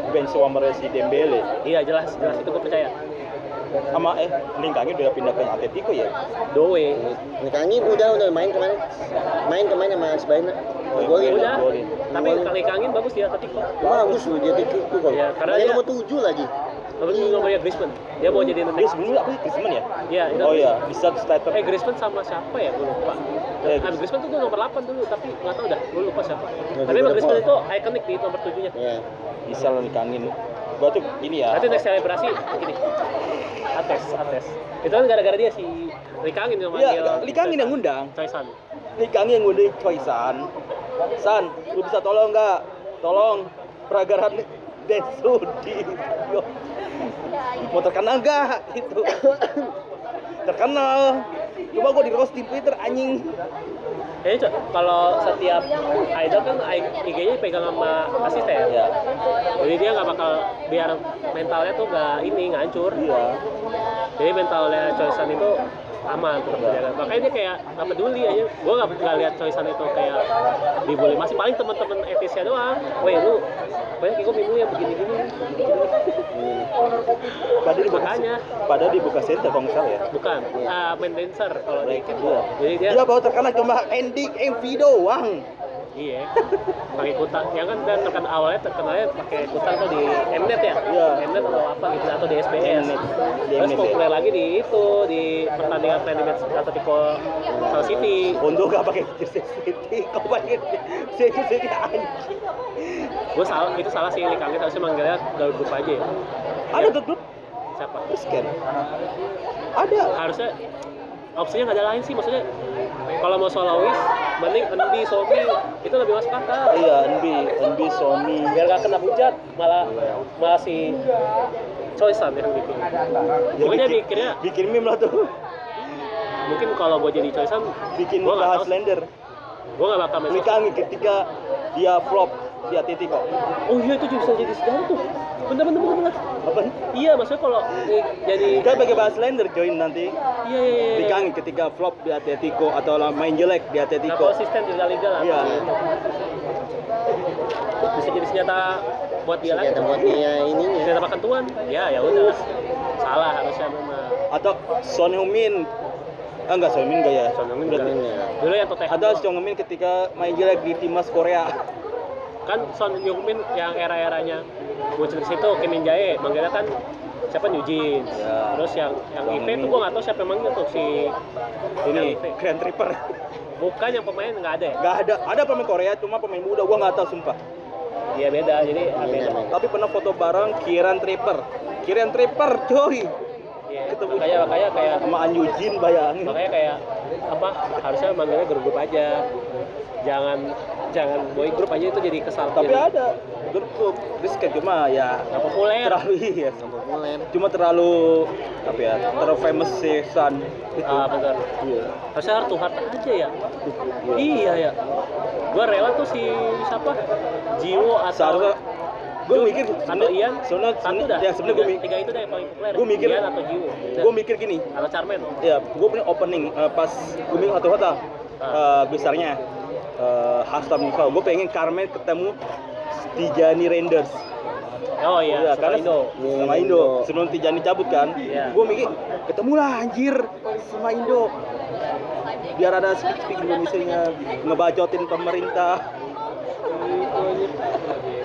[SPEAKER 2] bench sama si Dembele.
[SPEAKER 1] Iya jelas itu gue percaya.
[SPEAKER 2] Sama Lingkangi udah pindah ke Atletico ya.
[SPEAKER 1] Doe.
[SPEAKER 3] Nikangi udah main kemarin sama Sebaina. Golin.
[SPEAKER 1] Udah.
[SPEAKER 2] Golin.
[SPEAKER 1] Tapi kali Kangin bagus dia Atletico.
[SPEAKER 3] Bagus loh dia tikik tuh kok.
[SPEAKER 1] Iya, karena
[SPEAKER 3] dia
[SPEAKER 1] dia-
[SPEAKER 3] nomor 7 lagi.
[SPEAKER 1] Nomornya Griezmann. Dia mau jadi
[SPEAKER 2] Dia sebelumnya apa sih Griezmann ya?
[SPEAKER 1] Iya, itu.
[SPEAKER 2] Oh iya, bisa starter.
[SPEAKER 1] Griezmann sama siapa ya? Gue lupa. Griezmann tuh nomor 8 dulu, tapi nggak tahu dah. Gue lupa siapa. Tapi emang Griezmann itu ikonik di nomor 7-nya.
[SPEAKER 3] Iya.
[SPEAKER 2] Bisa lah Lingkangin. Gua tuh ini ya.
[SPEAKER 1] Nanti next selebrasi gini. Ates. Itu kan gara-gara dia si Likangin yang manggil.
[SPEAKER 2] Iya, Lingkangin yang ngundang.
[SPEAKER 1] Coisan.
[SPEAKER 2] Lingkangin yang ngundang Choi-san. San, lu bisa tolong nggak? Tolong peragaran Densu di mau terkenal nggak? Gitu. Terkenal. Coba gua di roasting Twitter anjing.
[SPEAKER 1] Jadi kalau setiap idol kan IG-nya pegang sama asisten.
[SPEAKER 2] Ya.
[SPEAKER 1] Jadi dia nggak bakal biar mentalnya tuh nggak hancur.
[SPEAKER 2] Iya.
[SPEAKER 1] Jadi mentalnya Choisan itu aman tetap terjaga. Makanya dia kayak nggak peduli aja. Gue nggak lihat Choisan itu kayak dibully. Masih paling teman-teman etisnya doang. Weh lu, banyak gue minggu yang begini-gini.
[SPEAKER 2] Padahal dibuka center kalau nggak salah ya.
[SPEAKER 1] Bukan, main dancer kalau di
[SPEAKER 2] Iya.
[SPEAKER 1] Jadi dia
[SPEAKER 2] Dia baru terkenal cuma ending MV doang.
[SPEAKER 1] iya pakai kutang. Yang kan dan terkenalnya pakai kutang tuh di Mnet ya.
[SPEAKER 2] Iya.
[SPEAKER 1] Mnet atau apa gitu atau di SBS.
[SPEAKER 2] Mnet. Di
[SPEAKER 1] Terus
[SPEAKER 2] Mnet,
[SPEAKER 1] populer lagi di pertandingan friendly match Atletico Sal City.
[SPEAKER 2] Untuk gak pakai jersey City, kau pakai jersey City anjing.
[SPEAKER 1] Gue itu salah sih ini kaget harusnya manggilnya Gaul Group aja ya.
[SPEAKER 2] Ada tuh grup
[SPEAKER 1] Siapa?
[SPEAKER 2] scan. Ada.
[SPEAKER 1] Harusnya opsinya nggak ada lain sih, maksudnya kalau mau solois mending Endi Somi itu lebih masuk akal.
[SPEAKER 2] Iya, NB Somi.
[SPEAKER 1] Biar gak kena hujat, malah si Choisan yang bikin. Pokoknya
[SPEAKER 2] bikin meme lah tuh.
[SPEAKER 1] mungkin kalau gue jadi Choisan
[SPEAKER 2] Bikin
[SPEAKER 1] gue nggak
[SPEAKER 2] bahas
[SPEAKER 1] tahu.
[SPEAKER 2] Slender.
[SPEAKER 1] Gue nggak bakal main.
[SPEAKER 2] Likangi ketika dia flop di Atletico.
[SPEAKER 1] Oh iya itu bisa jadi sejarah tuh. Bener.
[SPEAKER 2] Apa?
[SPEAKER 1] Iya maksudnya kalau jadi.
[SPEAKER 2] Kita pakai bahas Slender join nanti.
[SPEAKER 1] Iya.
[SPEAKER 2] Likangi ketika flop di Atletico atau main jelek di
[SPEAKER 1] Nggak
[SPEAKER 2] Atletico.
[SPEAKER 1] konsisten di Liga lah.
[SPEAKER 2] Iya.
[SPEAKER 1] Bisa jadi senjata buat dia lagi.
[SPEAKER 3] Senjata buat dia ininya.
[SPEAKER 1] Senjata makan tuan. Ya udah. Salah harusnya memang.
[SPEAKER 2] Atau Son Heung-min. Enggak, Son Heung-min enggak ya?
[SPEAKER 1] Son Heung-min
[SPEAKER 2] Berarti.
[SPEAKER 3] enggak.
[SPEAKER 1] Dulu yang Tottenham.
[SPEAKER 2] Atau Son Heung-min ketika main jelek di timnas Korea.
[SPEAKER 1] Kan Son Heung-min yang era-eranya muncul di situ Kim Min Jae manggilnya kan siapa Eugene.
[SPEAKER 2] Ya.
[SPEAKER 1] Terus yang
[SPEAKER 2] Son
[SPEAKER 1] IP
[SPEAKER 2] Heung-min.
[SPEAKER 1] tuh gua nggak tahu siapa yang manggil tuh si
[SPEAKER 2] Ini
[SPEAKER 1] IP.
[SPEAKER 2] Grand Tripper.
[SPEAKER 1] Bukan yang pemain nggak ada ya?
[SPEAKER 2] Enggak ada pemain Korea, cuma pemain muda gua enggak tahu sumpah.
[SPEAKER 1] Iya beda, jadi beda.
[SPEAKER 2] Tapi pernah foto bareng Kieran Tripper, coy.
[SPEAKER 1] Iya.
[SPEAKER 2] Ketemu.
[SPEAKER 1] Makanya kayak
[SPEAKER 2] Sama An Yujin bayangin.
[SPEAKER 1] makanya kayak apa harusnya manggilnya grup aja. Jangan boy group aja itu jadi kesal.
[SPEAKER 2] Tapi
[SPEAKER 1] jadi
[SPEAKER 2] ada grup riskan cuma ya
[SPEAKER 1] nggak populer.
[SPEAKER 2] terlalu iya.
[SPEAKER 3] Populer.
[SPEAKER 2] Cuma terlalu apa ya? Terlalu famous sih San. Itu.
[SPEAKER 1] Betul.
[SPEAKER 2] Iya.
[SPEAKER 1] Harusnya heart to heart aja ya. Iya ya. Gua rela tuh si siapa? Jiwo atau
[SPEAKER 2] Seharusnya gue mikir
[SPEAKER 1] atau Ian
[SPEAKER 2] sebenarnya
[SPEAKER 1] dah.
[SPEAKER 2] ya sebenarnya gue
[SPEAKER 1] tiga itu dah yang paling populer.
[SPEAKER 2] Gua mikir-
[SPEAKER 1] Ian atau Jiwo.
[SPEAKER 2] gue mikir gini.
[SPEAKER 1] Atau Charmaine.
[SPEAKER 2] Ya, gue punya opening pas gue mikir hotel besarnya Hastam Nival. Gue pengen Carmen ketemu Tijani Renders.
[SPEAKER 1] Oh iya,
[SPEAKER 2] Karena
[SPEAKER 1] Indo.
[SPEAKER 2] sama Indo sebelum Tijani cabut kan.
[SPEAKER 1] Iya.
[SPEAKER 2] Gue mikir ketemulah anjir sama Indo. Biar ada speak Indonesia ngebacotin pemerintah.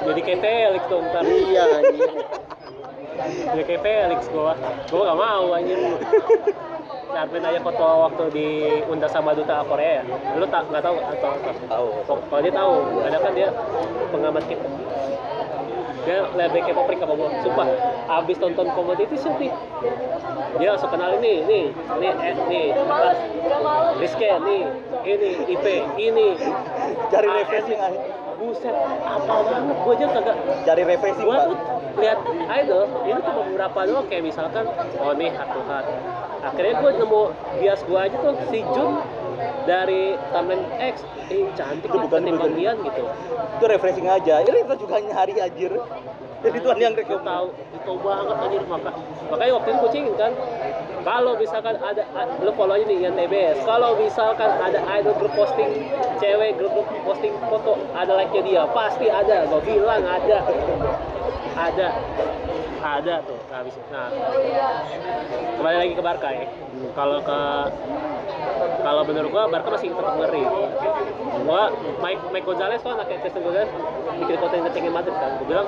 [SPEAKER 1] Jadi kayak Felix tuh ntar.
[SPEAKER 3] Iya anjir.
[SPEAKER 1] Jadi kayak Felix gua gak mau anjir. Charmaine aja foto waktu diundang sama duta Korea ya. Lu nggak tahu atau
[SPEAKER 2] Tahu.
[SPEAKER 1] kalau dia tahu, karena kan dia pengamat kita. Dia lebih kepo Prik sama gue. Sumpah, abis nonton Komoditi Shield nih, dia langsung kenal ini apa? Rizky nih, ini IP, ini.
[SPEAKER 2] Cari refreshing aja.
[SPEAKER 1] Buset, apa banget, gue aja kagak.
[SPEAKER 2] Cari refreshing
[SPEAKER 1] Gue
[SPEAKER 2] Pak.
[SPEAKER 1] tuh lihat idol, ini tuh beberapa doang kayak misalkan, oh nih Heart to Heart. Akhirnya gue nemu bias gue aja tuh si Jun dari Timeline X, cantik
[SPEAKER 2] Itu
[SPEAKER 1] lah
[SPEAKER 2] bukan
[SPEAKER 1] ketimbang
[SPEAKER 2] Jun.
[SPEAKER 1] Dian gitu.
[SPEAKER 2] Itu refreshing aja. Ini kita juga nyari anjir. Jadi Tuhan yang
[SPEAKER 1] Gue
[SPEAKER 2] rekom.
[SPEAKER 1] tahu banget anjir makanya waktu itu gue cingin kan, kalau misalkan ada lu follow aja nih yang TBS, kalau misalkan ada idol grup posting cewek, grup posting foto ada like-nya dia, pasti ada, gue bilang ada tuh. Nah kembali lagi ke Barca ya. Kalau menurut gua Barca masih tetap ngeri. Gua Mike Gonzalez tuh anaknya Cristiano Gonzalez bikin konten ngecengin Madrid kan. Gua bilang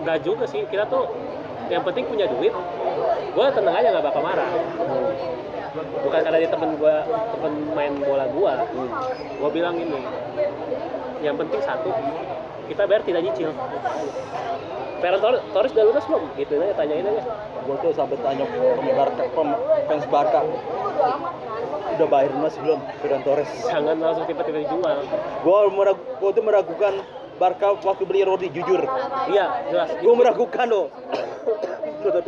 [SPEAKER 1] nggak juga sih, kita tuh yang penting punya duit. Gua tenang aja nggak bakal marah. Bukan karena dia temen main bola gua. Gua bilang ini, yang penting satu, kita bayar tidak nyicil. Ferran Torres udah lunas belum? Gitu aja, tanyain aja.
[SPEAKER 2] Gue tuh sampai tanya fans Barca, udah bayar lunas belum Ferran Torres?
[SPEAKER 1] Jangan langsung tiba-tiba dijual.
[SPEAKER 2] Gue tuh meragukan Barca waktu beli Rodri, jujur.
[SPEAKER 1] Iya, jelas.
[SPEAKER 2] Gue meragukan loh. Menurut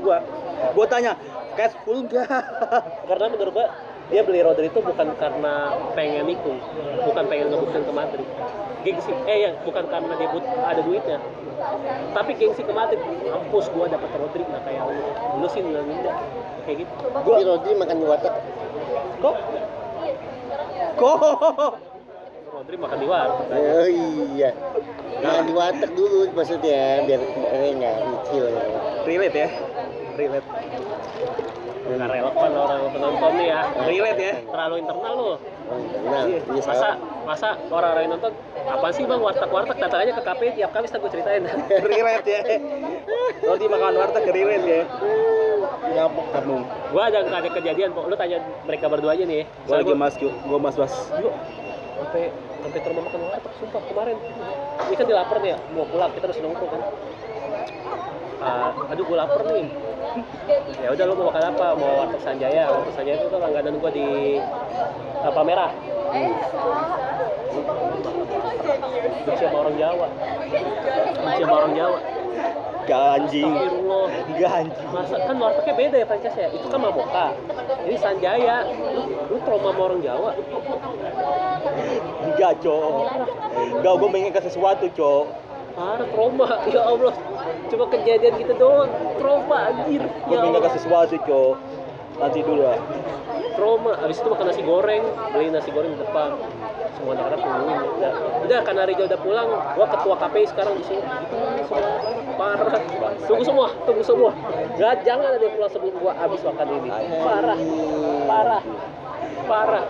[SPEAKER 2] gue tanya, cash full nggak?
[SPEAKER 1] Karena menurut gua dia beli Rodri itu bukan karena pengen nikung, bukan pengen ngebuktiin ke Madrid. Gengsi, bukan karena dia ada duitnya, tapi gengsi ke Madrid. Mampus gua dapat Rodri, nggak kayak lu sih nggak kayak gitu.
[SPEAKER 3] Tapi Rodri makan di warteg.
[SPEAKER 2] Kok?
[SPEAKER 1] Rodri makan di warteg.
[SPEAKER 3] Oh iya. Makan di warteg dulu maksudnya biar nggak nyicil.
[SPEAKER 2] Relate ya? Relate.
[SPEAKER 1] Nggak relevan orang penonton nih ya.
[SPEAKER 2] Relate ya?
[SPEAKER 1] Terlalu internal lu.
[SPEAKER 3] Nah, iya
[SPEAKER 1] Masa orang-orang yang nonton, apa sih bang warteg datang aja ke KPI tiap Kamis gue ceritain.
[SPEAKER 2] Relate ya? Roti makan warteg relate ya? Ngapok kamu.
[SPEAKER 1] Gua ada kejadian, lu tanya mereka berdua aja nih.
[SPEAKER 2] Gue lagi mas.
[SPEAKER 1] Yuk, sampai ke rumah makan warteg, sumpah kemarin. Ini kan dia lapar nih ya, mau pulang kita harus nongkrong kan. Aduh gue lapar nih. Ya udah lu mau makan apa? Mau warteg Sanjaya. Warteg Sanjaya itu tuh langganan gua di Palmerah. Benci sama orang Jawa.
[SPEAKER 2] Gak anjing.
[SPEAKER 1] Astagfirullah.
[SPEAKER 2] Gak anjing.
[SPEAKER 1] Masa kan wartegnya beda ya franchise ya? Itu kan Mamoka. Ini Sanjaya. Lu trauma sama orang Jawa.
[SPEAKER 2] Enggak, Cok. Enggak, gue pengen ke sesuatu, Cok.
[SPEAKER 1] Parah, trauma. Ya Allah. Cuma kejadian gitu doang. Trauma anjir.
[SPEAKER 2] Gue pengen ke sesuatu, Cok. Nanti dulu lah.
[SPEAKER 1] Trauma. Habis itu makan nasi goreng. Beli nasi goreng di depan. Semua anak-anak nungguin. Udah karena Rizal udah pulang, gua ketua KPI sekarang di sini. Semua parah. Tunggu semua. Jangan ada yang pulang sebelum gua habis makan ini. Parah.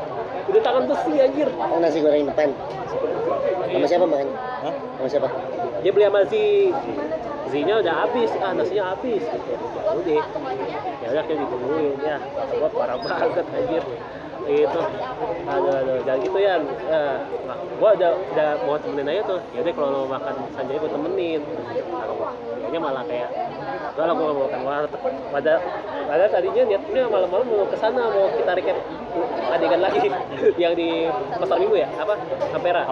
[SPEAKER 1] Udah tangan besi anjir.
[SPEAKER 3] Oh, nasi goreng depan. Sama siapa makan?
[SPEAKER 2] Hah?
[SPEAKER 3] Sama siapa?
[SPEAKER 1] Dia beli sama Zinya udah habis, nasinya habis gitu. Udah. Ya udah kayak ditungguin ya. Gua parah banget anjir. Itu aduh jangan gitu ya. Gua udah mau temenin aja tuh. Ya udah kalau lo makan Sanjay gua temenin. Kayaknya malah kayak gua mau makan warteg. Padahal tadinya niatnya malam-malam mau ke sana, mau kita recap adegan lagi yang di pasar Minggu ya, apa? Ampera.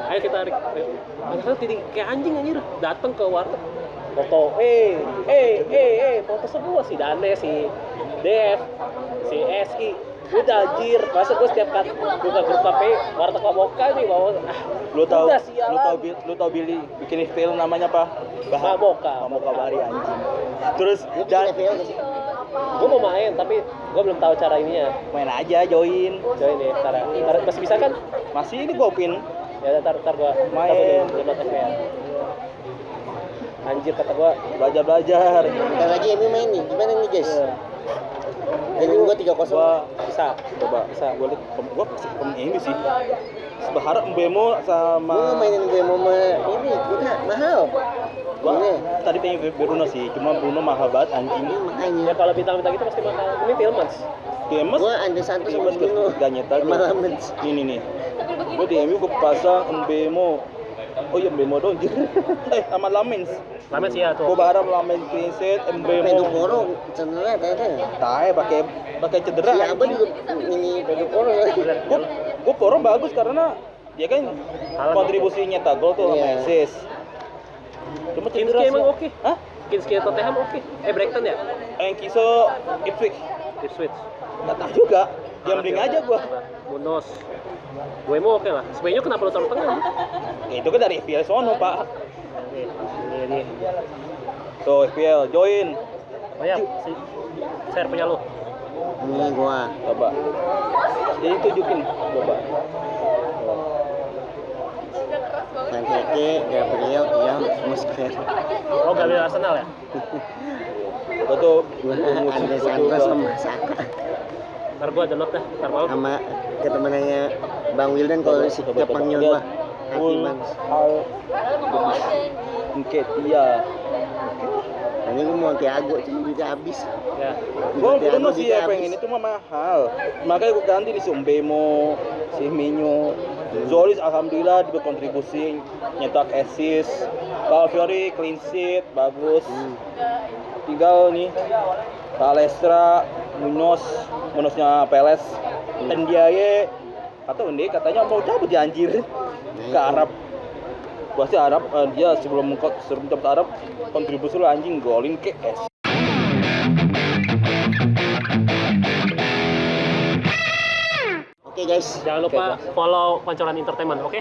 [SPEAKER 1] Ayo kita recap. Padahal kayak anjing anjir datang ke warteg. Foto, foto semua si Dane, si Dev, si SI. Udah anjir, masa gue setiap kali buka grup KPI warteg Mamoka nih bawa.
[SPEAKER 2] Lu tahu Billy bikin film namanya apa?
[SPEAKER 1] Mamoka
[SPEAKER 2] Bari anjing. Terus
[SPEAKER 3] Lu bikin FPL nggak sih?
[SPEAKER 1] gue mau main tapi gue belum tahu cara ininya.
[SPEAKER 2] main aja join
[SPEAKER 1] Ya, cara masih bisa kan?
[SPEAKER 2] masih ini gua pin
[SPEAKER 1] Ya ntar gue
[SPEAKER 2] Main.
[SPEAKER 1] download FPL. Anjir kata gue
[SPEAKER 2] belajar
[SPEAKER 3] Bentar lagi MU main nih. Gimana nih, guys? Jadi gua 3-0.
[SPEAKER 1] bisa.
[SPEAKER 2] Gua liat gua pasti ini sih berharap Mbemo sama
[SPEAKER 3] Gua mainin gue sama ini, udah mahal.
[SPEAKER 2] gua
[SPEAKER 3] Ini.
[SPEAKER 2] tadi pengen Bruno sih cuma Bruno mahal banget anjing
[SPEAKER 3] Ini
[SPEAKER 1] Ya
[SPEAKER 3] makanya.
[SPEAKER 1] kalau bintang-bintang itu pasti mahal. Ini Tillmans.
[SPEAKER 2] Tiemes
[SPEAKER 3] Gua Andre Santos sama
[SPEAKER 2] Tiemes
[SPEAKER 3] Bruno.
[SPEAKER 2] gak nyetak
[SPEAKER 3] Malam.
[SPEAKER 2] ini nih gua di MU gua pasang Mbemo Oh iya Mbemo dong anjir. Sama Lamens.
[SPEAKER 1] Lamen sih ya
[SPEAKER 2] Gua
[SPEAKER 1] tuh.
[SPEAKER 2] berharap Lamens clean sheet,
[SPEAKER 3] Pedro
[SPEAKER 2] Mbemo.
[SPEAKER 3] Porro sebenarnya ada.
[SPEAKER 2] Tae pakai cedera.
[SPEAKER 3] Si Abang juga ini Pedro Porro.
[SPEAKER 2] Gua Porro bagus karena dia kan
[SPEAKER 1] Haaland
[SPEAKER 2] kontribusi nyetak gol tuh sama
[SPEAKER 3] Iya.
[SPEAKER 2] assist. Cuma cedera
[SPEAKER 1] Kinski
[SPEAKER 2] sih.
[SPEAKER 1] emang oke.
[SPEAKER 2] Hah?
[SPEAKER 1] Kinski Tottenham oke. Brighton ya?
[SPEAKER 2] Enkiso Ipswich.
[SPEAKER 1] Ipswich.
[SPEAKER 2] Enggak tahu juga. Gambling aja gua.
[SPEAKER 1] Munoz. Gue mau oke lah. Sebenarnya kenapa lu taruh tengah?
[SPEAKER 2] Ya, itu kan dari FPL sono, Pak.
[SPEAKER 1] Ini.
[SPEAKER 2] Tuh FPL join.
[SPEAKER 1] Oh ya, share punya lu.
[SPEAKER 3] Ini gua.
[SPEAKER 2] Coba. Jadi tunjukin coba.
[SPEAKER 3] Valverde, Gabriel, Tiam, Musquera.
[SPEAKER 1] Oh, Gabriel Arsenal ya?
[SPEAKER 2] Gua tuh
[SPEAKER 3] Gua Andre Santos sama Saka.
[SPEAKER 1] Ntar gua download dah, ntar malam.
[SPEAKER 3] Sama ketemenannya Bang Wildan kalau si Kepangyol mah hati bang.
[SPEAKER 2] Nketiah.
[SPEAKER 3] Ini gua mau Thiago cuma duitnya habis.
[SPEAKER 1] Ya.
[SPEAKER 2] Gua
[SPEAKER 3] Thiago
[SPEAKER 2] masih
[SPEAKER 3] duitnya
[SPEAKER 2] pengen
[SPEAKER 3] habis.
[SPEAKER 2] itu mah mahal. Makanya gua ganti nih si Mbemo, si Minyo. Zolis alhamdulillah dia berkontribusi nyetak assist. Calviori clean sheet bagus. Tinggal nih Palestra, Munoznya Peles, Ndiaye atau katanya mau cabut di anjir ke Arab. Gua sih Arab dia sebelum cabut Arab kontribusi lu anjing golin ke es.
[SPEAKER 3] Oke guys.
[SPEAKER 1] Jangan lupa follow Pancoran Entertainment, oke?